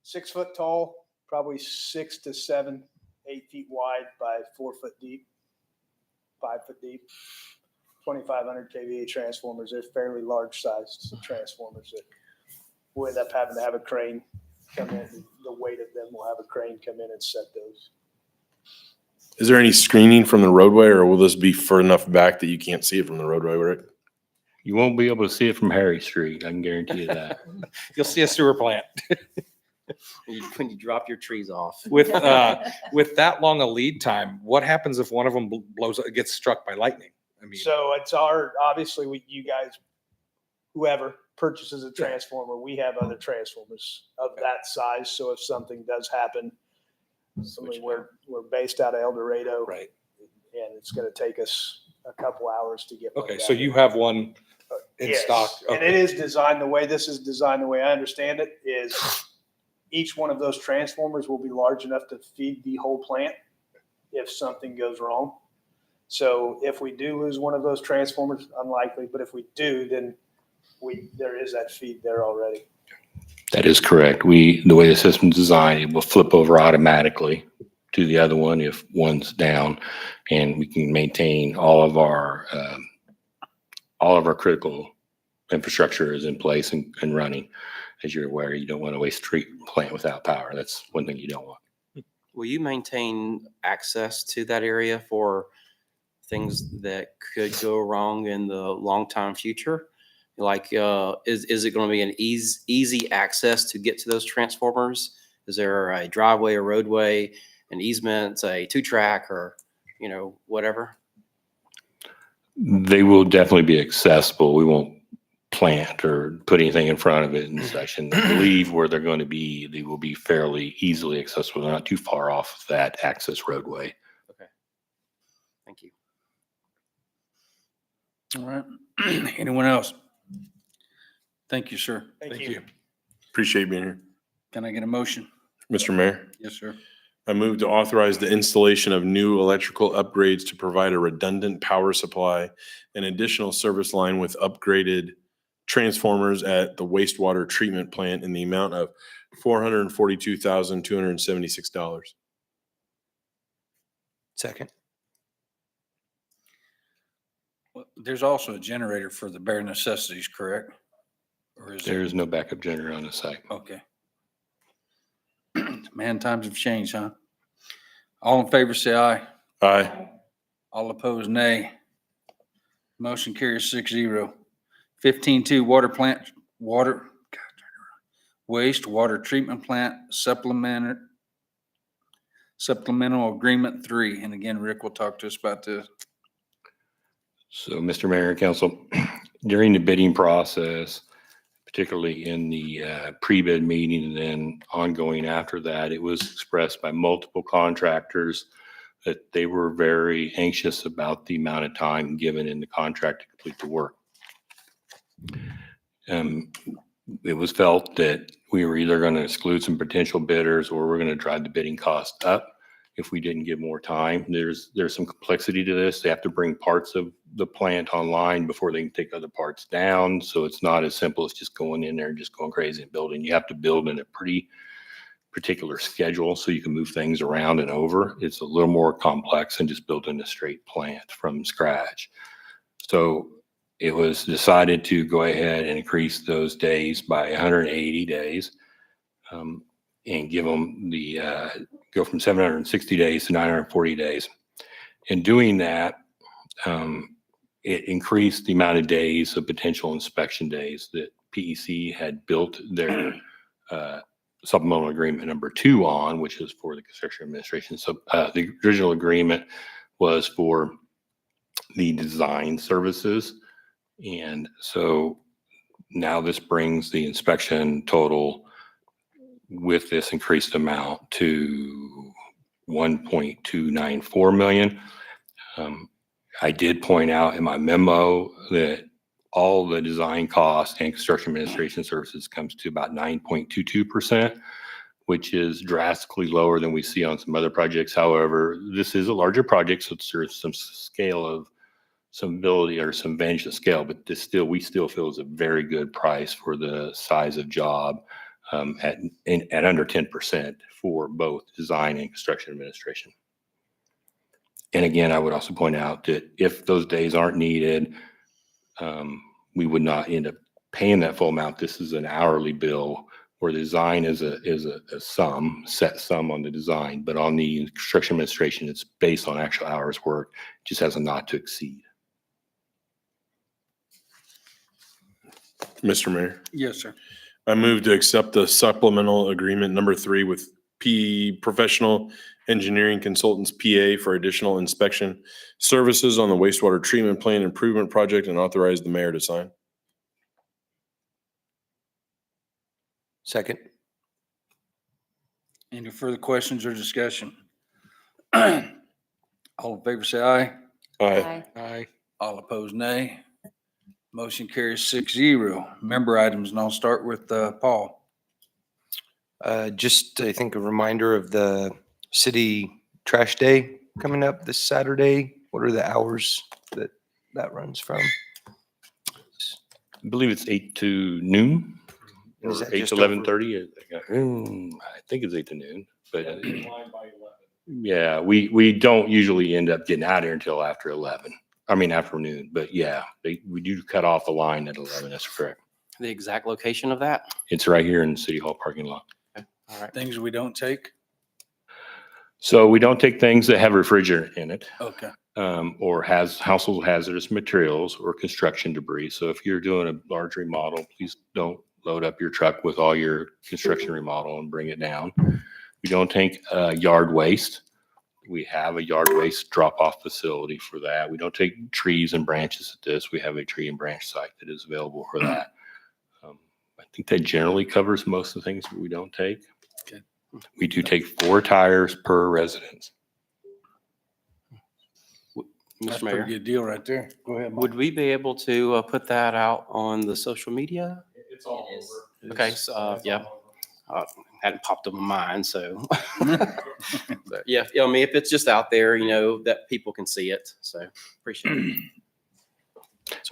6 foot tall, probably 6 to 7, 8 feet wide by 4 foot deep, 5 foot deep. 2,500 kVA transformers. They're fairly large sized transformers that we'll end up having to have a crane come in. The weight of them will have a crane come in and set those. Is there any screening from the roadway or will this be far enough back that you can't see it from the roadway, Rick? You won't be able to see it from Harry Street. I can guarantee you that. You'll see a sewer plant. When you drop your trees off. With that long a lead time, what happens if one of them gets struck by lightning? I mean, So it's obviously you guys, whoever purchases a transformer, we have other transformers of that size. So if something does happen, we're based out of El Dorado. Right. And it's going to take us a couple hours to get. okay, so you have one in Yes, stock. and it is designed, the way this is designed, the way I understand it, is each one of those transformers will be large enough to feed the whole plant if something goes wrong. So if we do lose one of those transformers, unlikely, but if we do, then there is that feed there already. That is correct. The way the system's designed, it will flip over automatically to the other one if one's down, and we can maintain all of our critical infrastructure is in place and running. As you're aware, you don't want to waste street plant without power. That's one thing you don't want. Will you maintain access to that area for things that could go wrong in the long time future? Like, is it going to be an easy access to get to those transformers? Is there a driveway, a roadway, an easement, a 2-track, or, whatever? They will definitely be accessible. We won't plant or put anything in front of it in such. And I believe where they're going to be, they will be fairly easily accessible. They're not too far off that access roadway. Okay. Thank you. All right. Anyone else? Thank you, sir. Thank you. Appreciate being here. Can I get a motion? Mr. Mayor, Yes, sir. I move to authorize the installation of new electrical upgrades to provide a redundant power supply and additional service line with upgraded transformers at the wastewater treatment plant in the amount of $442,276. Second. Well, there's also a generator for the bare necessities, correct? Or is There is no backup generator on the site. Okay. Man, times have changed, huh? All in favor, say aye. Aye. All opposed, nay. Motion carries 6-0. 15-2 wastewater treatment plant supplemental agreement 3. And again, Rick will talk to us about this. So, Mr. Mayor and Council, during the bidding process, particularly in the pre-bid meeting and then ongoing after that, it was expressed by multiple contractors that they were very anxious about the amount of time given in the contract to complete the work. It was felt that we were either going to exclude some potential bidders or we're going to drive the bidding cost up if we didn't give more time. There's some complexity to this. They have to bring parts of the plant online before they can take other parts down. So it's not as simple as just going in there and just going crazy and building. You have to build in a pretty particular schedule so you can move things around and over. It's a little more complex than just building a straight plant from scratch. So it was decided to go ahead and increase those days by 180 days and give them go from 760 days to 940 days. In doing that, it increased the amount of days of potential inspection days that PEC had built their supplemental agreement number 2 on, which is for the construction administration. So the original agreement was for the design services. And so now this brings the inspection total with this increased amount to 1.294 million. I did point out in my memo that all the design costs and construction administration services comes to about 9.22%, which is drastically lower than we see on some other projects. However, this is a larger project, so there's some scale of some ability or some advantage of scale, but we still feel is a very good price for the size of job at under 10% for both design and construction administration. And again, I would also point out that if those days aren't needed, we would not end up paying that full amount. This is an hourly bill where the design is a set sum on the design, but on the construction administration, it's based on actual hours worked, just has a not to exceed. Mr. Mayor, Yes, sir. I move to accept the supplemental agreement number 3 with Professional Engineering Consultants PA for additional inspection services on the wastewater treatment plant improvement project and authorize the mayor to sign. Second. Any further questions or discussion? All in favor, say aye. Aye. Aye. All opposed, nay. Motion carries 6-0. Member items, and I'll start with Paul. Just, I think, a reminder of the city trash day coming up this Saturday. What are the hours that runs from? I believe it's 8 to noon or Is that 8 just to over- 11:30. I think it's 8 to noon, but yeah, we don't usually end up getting out of here until after 11. I mean, afternoon, but yeah, we do cut off the line at 11. That's correct. The exact location of that? It's right here in the City Hall parking lot. All right. Things we don't take? So we don't take things that have refrigerant in it. Okay. Or has household hazardous materials or construction debris. So if you're doing a large remodel, please don't load up your truck with all your construction remodel and bring it down. We don't take yard waste. We have a yard waste drop-off facility for that. We don't take trees and branches at this. We have a tree and branch site that is available for that. I think that generally covers most of the things that we don't take. Okay. We do take 4 tires per residence. That's Mr. a Mayor, pretty good deal right there. Go ahead, Mike. would we be able to put that out on the social media? It's all over. Okay, so, yeah. Hadn't popped up in my mind, so. But yeah, I mean, if it's just out there, that people can see it, so appreciate it.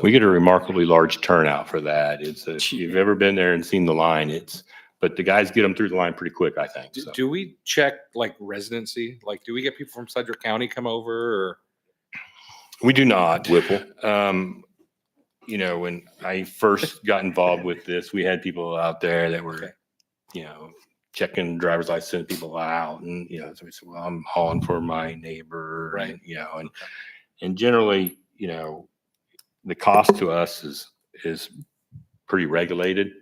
We get a remarkably large turnout for that. If you've ever been there and seen the line, but the guys get them through the line pretty quick, I think. So. Do we check like residency? Like, do we get people from Sedgwick County come over or? We do not. Whipple. When I first got involved with this, we had people out there that were, checking driver's license, people out, and so we said, well, I'm hauling for my neighbor, Right. And generally, the cost to us is pretty regulated.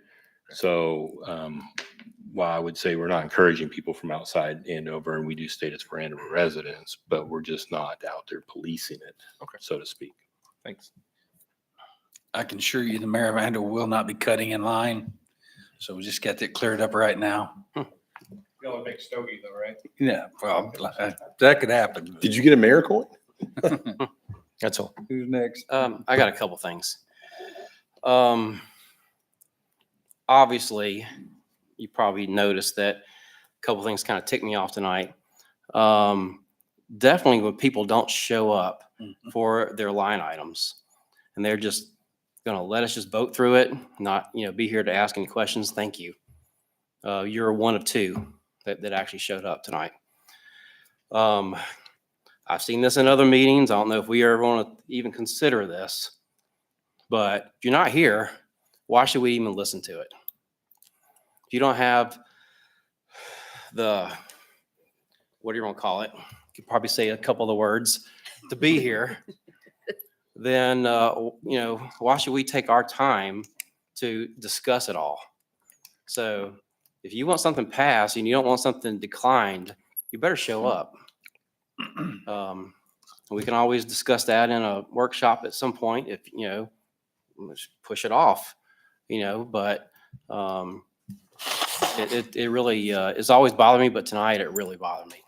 So while I would say we're not encouraging people from outside Andover, and we do state it's for Andover residents, but we're just not out there policing it, so to speak. Thanks. I can assure you the mayor of Andover will not be cutting in line. So we just got that cleared up right now. You only make stogie though, right? Yeah, well, that could happen. Did you get a mayor coin? That's all. Who's next? I got a couple things. Obviously, you probably noticed that a couple things kind of ticked me off tonight. Definitely when people don't show up for their line items and they're just going to let us just vote through it, not, be here to ask any questions. Thank you. You're one of 2 that actually showed up tonight. I've seen this in other meetings. I don't know if we ever want to even consider this, but if you're not here, why should we even listen to it? If you don't have what do you want to call it? You could probably say a couple of the words to be here. Then, why should we take our time to discuss it all? So if you want something passed and you don't want something declined, you better show up. We can always discuss that in a workshop at some point if, let's push it off, but It really, it's always bothered me, but tonight it really bothered me.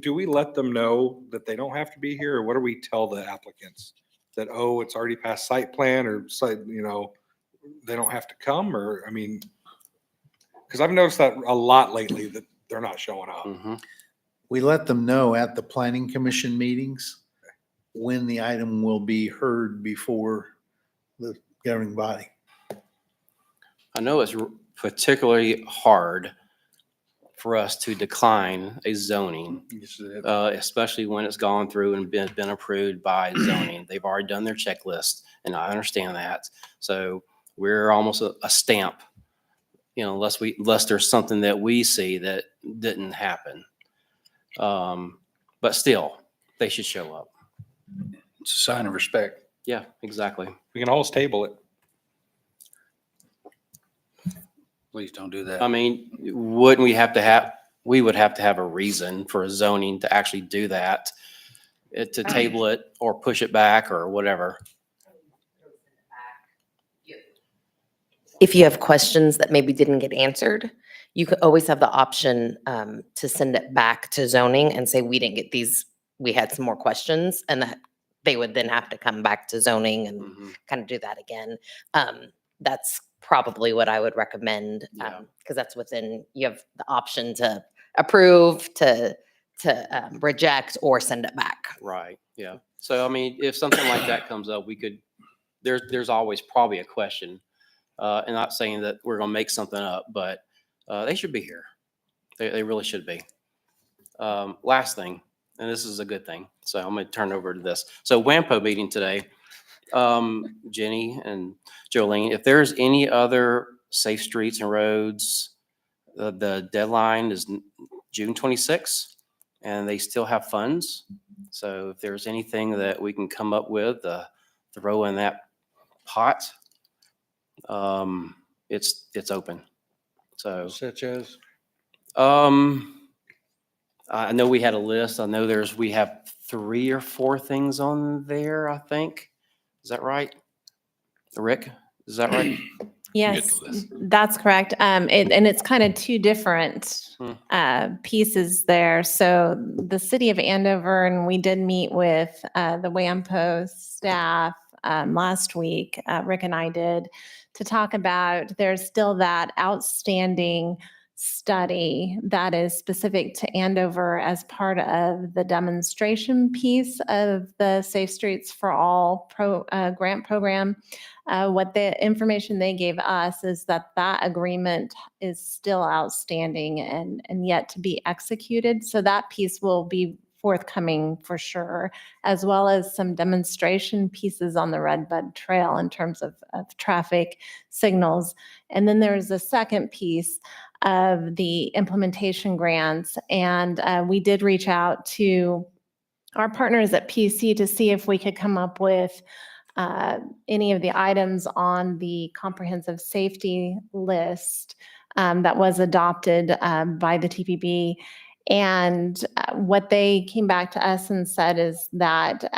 Do we let them know that they don't have to be here, or what do we tell the applicants? That, oh, it's already past site plan, or site, they don't have to come, or, I mean, because I've noticed that a lot lately, that they're not showing up. We let them know at the planning commission meetings when the item will be heard before the governing body. I know it's particularly hard for us to decline a zoning, especially when it's gone through and been approved by zoning. They've already done their checklist, and I understand that. So we're almost a stamp, unless there's something that we see that didn't happen. But still, they should show up. It's a sign of respect. Yeah, exactly. We can always table it. Please don't do that. I mean, wouldn't we would have to have a reason for a zoning to actually do that, to table it or push it back or whatever. If you have questions that maybe didn't get answered, you could always have the option to send it back to zoning and say, we didn't get these, we had some more questions, and that they would then have to come back to zoning and kind of do that again. That's probably what I would recommend, because that's within, you have the option to approve, to reject, or send it back. Right, yeah. So, I mean, if something like that comes up, we could, there's always probably a question. And not saying that we're gonna make something up, but they should be here. They really should be. Last thing, and this is a good thing, so I'm gonna turn over to this. So WAMPO meeting today, Jenny and Jolene, if there's any other safe streets and roads, the deadline is June 26th, and they still have funds. So if there's anything that we can come up with, throw in that pot, it's open. So such as, I know we had a list. I know we have 3 or 4 things on there, I think. Is that right? Rick, is that right? Yes, that's correct. And it's kind of 2 different pieces there. So the city of Andover, and we did meet with the WAMPO staff last week, Rick and I did, to talk about, there's still that outstanding study that is specific to Andover as part of the demonstration piece of the Safe Streets for All grant program. What the information they gave us is that agreement is still outstanding and yet to be executed. So that piece will be forthcoming for sure, as well as some demonstration pieces on the Redbud Trail in terms of traffic signals. And then there's a second piece of the implementation grants. And we did reach out to our partners at PC to see if we could come up with any of the items on the comprehensive safety list that was adopted by the TPB. And what they came back to us and said is that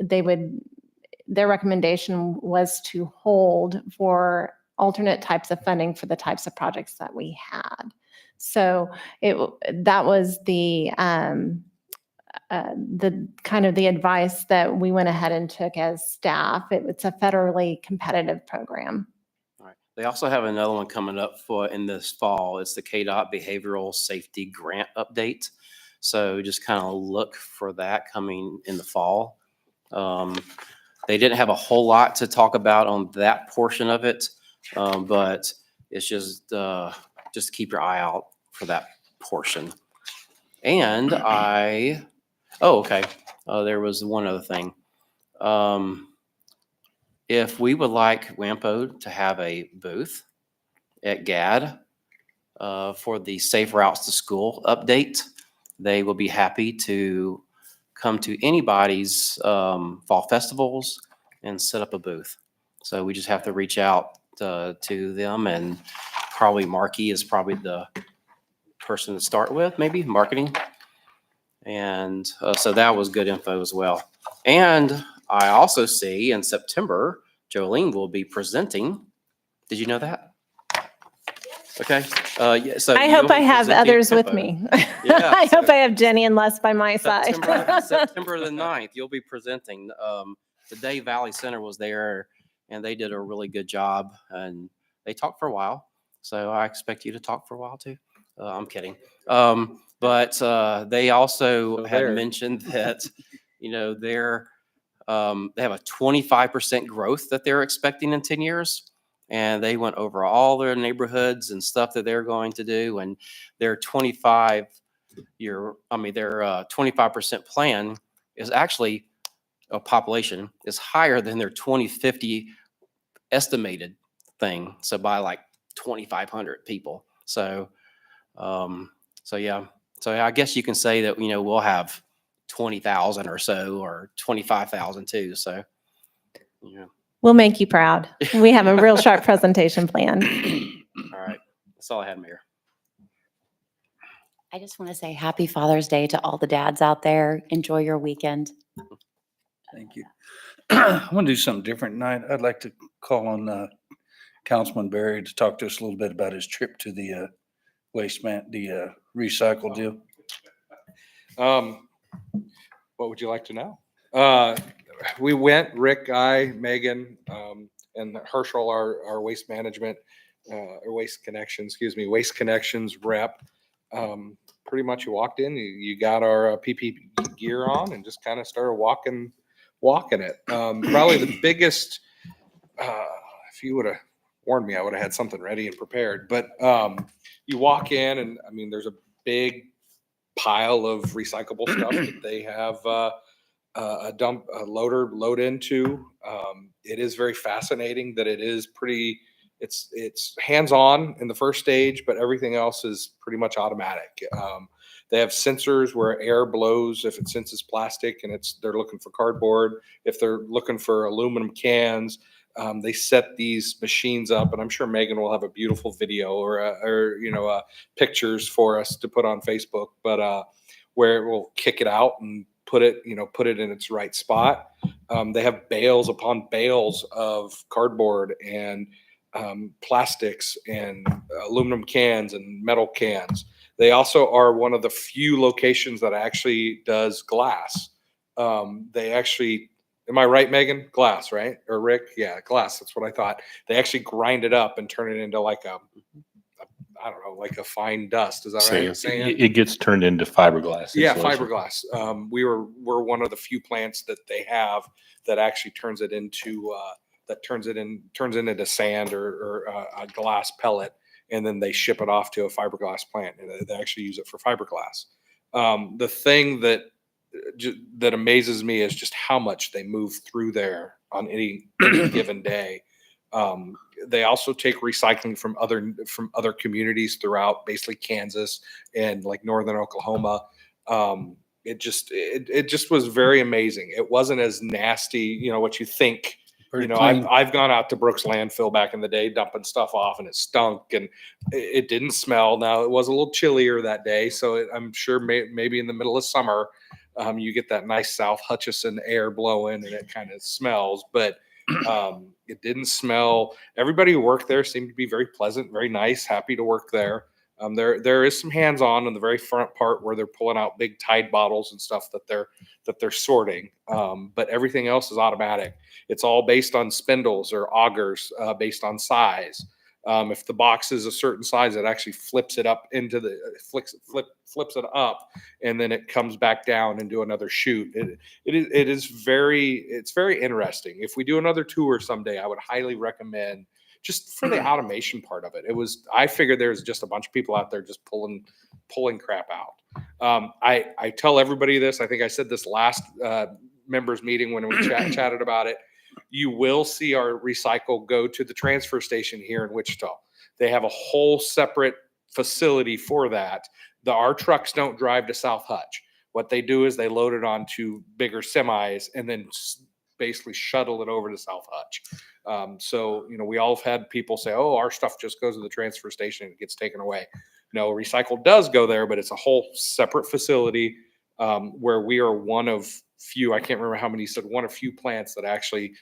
their recommendation was to hold for alternate types of funding for the types of projects that we had. So that was the kind of the advice that we went ahead and took as staff. It's a federally competitive program. They also have another one coming up in this fall. It's the KDOT Behavioral Safety Grant Update. So just kind of look for that coming in the fall. They didn't have a whole lot to talk about on that portion of it, but it's just keep your eye out for that portion. And okay. There was one other thing. If we would like WAMPO to have a booth at GAD for the Safe Routes to School update, they will be happy to come to anybody's fall festivals and set up a booth. So we just have to reach out to them, and probably Marky is probably the person to start with, maybe marketing. And so that was good info as well. And I also see in September, Jolene will be presenting. Did you know that? Okay. Yeah, so I hope you'll I be have presenting others with tempo. me. Yeah, I hope so- I have Jenny and Les by my side. September the 9th, you'll be presenting. Today Valley Center was there and they did a really good job and they talked for a while. So I expect you to talk for a while too. I'm kidding. But they also had there. mentioned that, they have a 25% growth that they're expecting in 10 years. And they went over all their neighborhoods and stuff that they're going to do. And their 25% plan is actually a population is higher than their 2050 estimated thing. So by like 2,500 people. So yeah. So I guess you can say that, we'll have 20,000 or so, or 25,000 too. So, We'll make you proud. We have a real sharp presentation plan. all right. That's all I had, Mayor. I just want to say happy Father's Day to all the dads out there. Enjoy your weekend. Thank you. I want to do something different tonight. I'd like to call on Councilman Berry to talk to us a little bit about his trip to the the recycle deal. What would you like to know? We went, Rick, I, Megan, and Herschel, our waste management, or waste connections rep. Pretty much you walked in, you got our PPE gear on and just kind of started walking it. Probably the biggest, if you would have warned me, I would have had something ready and prepared. But you walk in and there's a big pile of recyclable stuff that they have a loader load into. It is very fascinating that it is it's hands-on in the first stage, but everything else is pretty much automatic. They have sensors where air blows if it senses plastic and they're looking for cardboard. If they're looking for aluminum cans, they set these machines up, and I'm sure Megan will have a beautiful video or pictures for us to put on Facebook, but where it will kick it out and put it in its right spot. They have bales upon bales of cardboard and plastics and aluminum cans and metal cans. They also are one of the few locations that actually does glass. They actually, am I right, Megan? Glass, right? Or Rick? Yeah, glass. That's what I thought. They actually grind it up and turn it into like a fine dust. Is that right? It gets turned into fiberglass. Yeah, insulation. fiberglass. We're one of the few plants that they have that actually turns it into turns it into sand or a glass pellet, and then they ship it off to a fiberglass plant, and they actually use it for fiberglass. The thing that amazes me is just how much they move through there on any given day. They also take recycling from other communities throughout basically Kansas and like northern Oklahoma. It just was very amazing. It wasn't as nasty, what you think. Pretty clean. I've gone out to Brooks landfill back in the day, dumping stuff off, and it stunk, and it didn't smell. Now it was a little chillier that day, so I'm sure maybe in the middle of summer, you get that nice South Hutchison air blowing, and it kind of smells, but it didn't smell. Everybody who worked there seemed to be very pleasant, very nice, happy to work there. There is some hands-on in the very front part where they're pulling out big Tide bottles and stuff that they're sorting, but everything else is automatic. It's all based on spindles or augers based on size. If the box is a certain size, it actually flips it up into flips it up, and then it comes back down into another chute. It's very interesting. If we do another tour someday, I would highly recommend, just for the automation part of it. I figured there's just a bunch of people out there just pulling crap out. I tell everybody this. I think I said this last members meeting when we chatted about it. You will see our recycle go to the transfer station here in Wichita. They have a whole separate facility for that. Our trucks don't drive to South Hutch. What they do is they load it onto bigger semis and then basically shuttle it over to South Hutch. So, we all have had people say, oh, our stuff just goes to the transfer station and it gets taken away. No, recycle does go there, but it's a whole separate facility where we are one of few, I can't remember how many, said one of few plants that actually,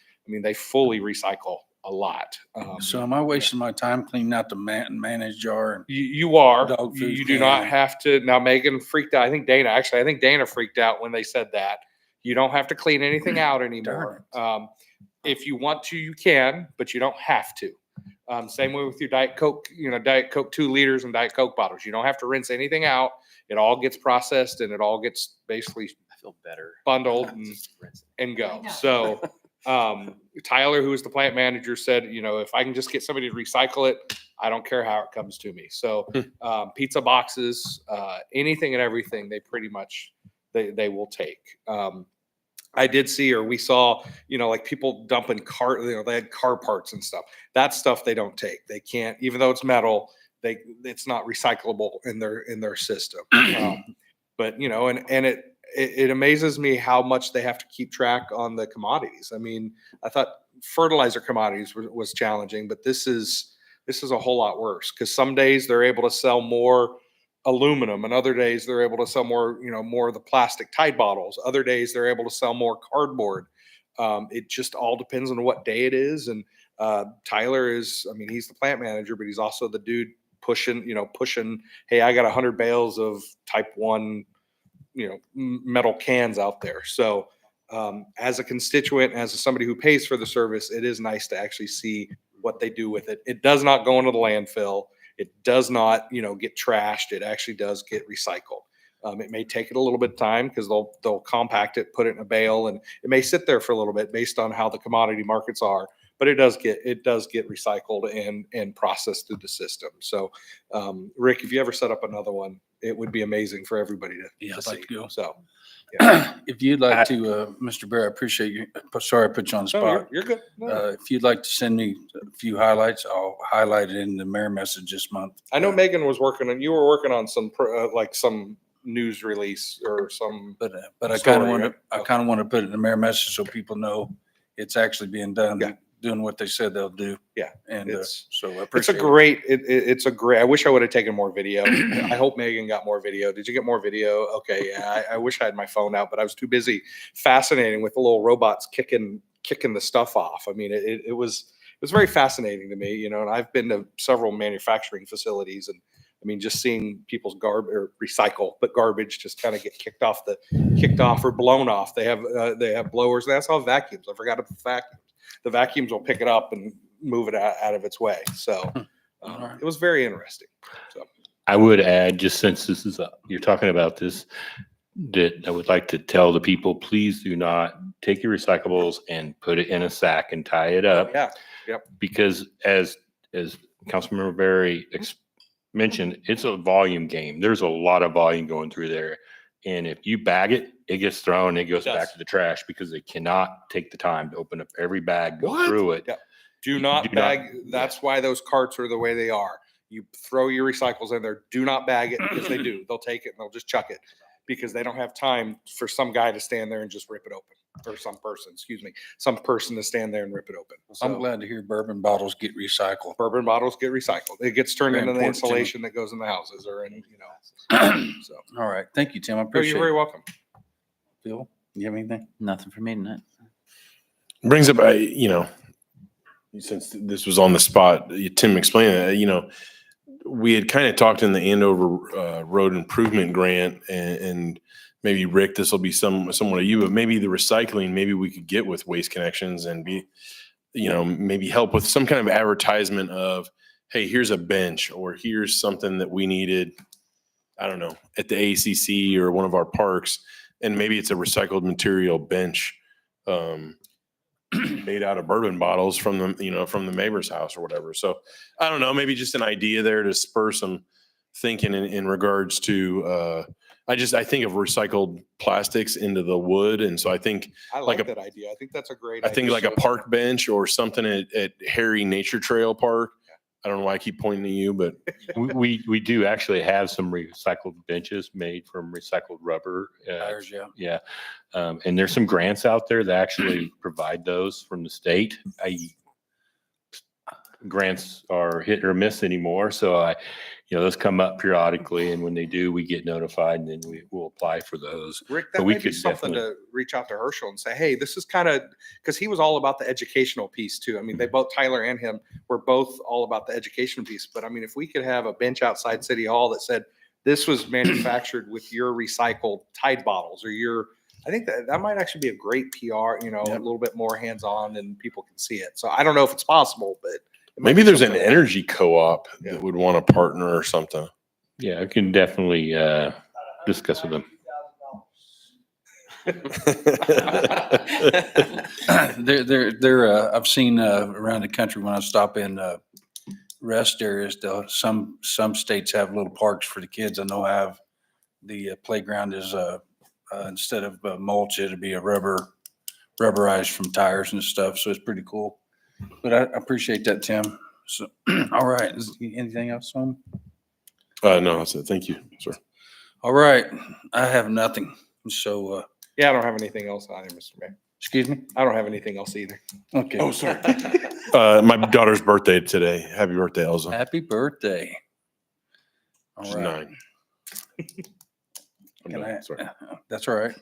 they fully recycle a lot. So am I wasting my time cleaning out the mayonnaise jar? And You are. Dog food You do not can. have to. Now, Megan freaked out. I think Dana freaked out when they said that. You don't have to clean anything out anymore. If you want to, you can, but you don't have to. Same way with your Diet Coke, Diet Coke 2 liters and Diet Coke bottles. You don't have to rinse anything out. It all gets processed and it all gets basically I feel better. bundled and go. So Tyler, who is the plant manager, said, if I can just get somebody to recycle it, I don't care how it comes to me. So pizza boxes, anything and everything, they pretty much they will take. I did see, or we saw, like people dumping they had car parts and stuff. That stuff they don't take. They can't, even though it's metal, it's not recyclable in their system. But it amazes me how much they have to keep track on the commodities. I mean, I thought fertilizer commodities was challenging, but this is a whole lot worse, because some days they're able to sell more aluminum, and other days they're able to sell more, more of the plastic Tide bottles. Other days they're able to sell more cardboard. It just all depends on what day it is. And Tyler is, he's the plant manager, but he's also the dude pushing, hey, I got 100 bales of type 1, metal cans out there. So as a constituent, as somebody who pays for the service, it is nice to actually see what they do with it. It does not go into the landfill. It does not, get trashed. It actually does get recycled. It may take it a little bit of time because they'll compact it, put it in a bale, and it may sit there for a little bit based on how the commodity markets are. But it does get recycled and processed through the system. So, Rick, if you ever set up another one, it would be amazing for everybody to I'd like see. to go. So, If you'd like to, Mr. Bear, I appreciate you. Sorry I put you on the No, spot. you're good. No. If you'd like to send me a few highlights, I'll highlight it in the mayor message this month. I know Megan was you were working on some some news release or some. But I kind of story, want to put it in the mayor message so people know it's actually being done, doing what they said they'll do. Yeah. And so I It's a appreciate it. great, it's a great, I wish I would have taken more video. I hope Megan got more video. Did you get more video? Okay. Yeah. I wish I had my phone out, but I was too busy fascinating with the little robots kicking the stuff off. I mean, it was very fascinating to me, and I've been to several manufacturing facilities, and just seeing people's garbage just kind of get kicked off or blown off. They have blowers. That's all vacuums. I forgot about the vacuums. The vacuums will pick it up and move it out of its way. So it was very interesting. So I would add, just since this is you're talking about this, that I would like to tell the people, please do not take your recyclables and put it in a sack and tie it up. Yeah. Yep. Because as Councilmember Berry mentioned, it's a volume game. There's a lot of volume going through there. And if you bag it, it gets thrown, it goes back to the trash because they cannot take the time to open up every bag, go through it. Yeah. Do not bag. That's why those carts are the way they are. You throw your recycles in there. Do not bag it, because they do. They'll take it and they'll just chuck it because they don't have time for some guy to stand there and just rip it open, or some person to stand there and rip it open. I'm So glad to hear bourbon bottles get recycled. bourbon bottles get recycled. It gets turned Very into the important to me. insulation that goes in the houses or in, so. All right. Thank you, Tim. I No, appreciate you're it. very welcome. Phil, you have anything? Nothing for me tonight. Brings up, since this was on the spot, Tim explained it, we had kind of talked in the Andover Road Improvement Grant, and maybe Rick, this will be somewhat of you, but maybe the recycling, maybe we could get with Waste Connections and be, maybe help with some kind of advertisement of, hey, here's a bench, or here's something that we needed, I don't know, at the ACC or one of our parks. And maybe it's a recycled material bench made out of bourbon bottles from the neighbor's house or whatever. So I don't know, maybe just an idea there to spur some thinking in regards to, I think of recycled plastics into the wood. And so I think I like that idea. I think that's a great I think idea. like a park bench or something at Harry Nature Trail Park. I don't know why I keep pointing to you, but We do actually have some recycled benches made from recycled rubber. Tires, yeah. Yeah. And there's some grants out there that actually provide those from the state. grants are hit or miss anymore. So those come up periodically, and when they do, we get notified, and then we will apply for those. Rick, But that we might be could something definitely- to reach out to Herschel and say, hey, this is kind of, because he was all about the educational piece too. I mean, they both, Tyler and him, were both all about the education piece. But I mean, if we could have a bench outside City Hall that said, this was manufactured with your recycled Tide bottles or I think that might actually be a great PR, a little bit more hands-on and people can see it. So I don't know if it's possible, but. it might Maybe be there's an something. energy co-op that would want to partner or something. Yeah, I can definitely discuss with them. I've seen around the country when I stop in rest areas, some states have little parks for the kids. I know I have the playground is instead of mulch, it'd be a rubberized from tires and stuff. So it's pretty cool. But I appreciate that, Tim. So, all right. Anything else on? No, that's it. Thank you, sir. All right. I have nothing. So, Yeah, I don't have anything else either, Mr. Mayor. excuse me. I don't have anything else either. Okay. Oh, sorry. My daughter's birthday today. Happy birthday, Elza. Happy birthday. All She's right. 9. I'm Can done. I, Sorry. that's all right.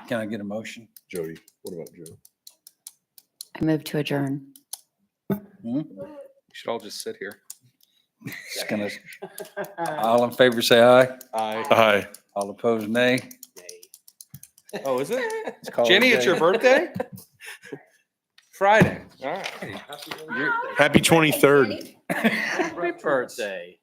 Can I get a motion? Jody, what about Joe? I move to adjourn. We should all just sit here. Just gonna, all in favor, say aye. Hi. All opposed, nay. Oh, is it? Let's call it a Jenny, it's day. your birthday? Friday. All right. Happy 23rd. Happy birthday.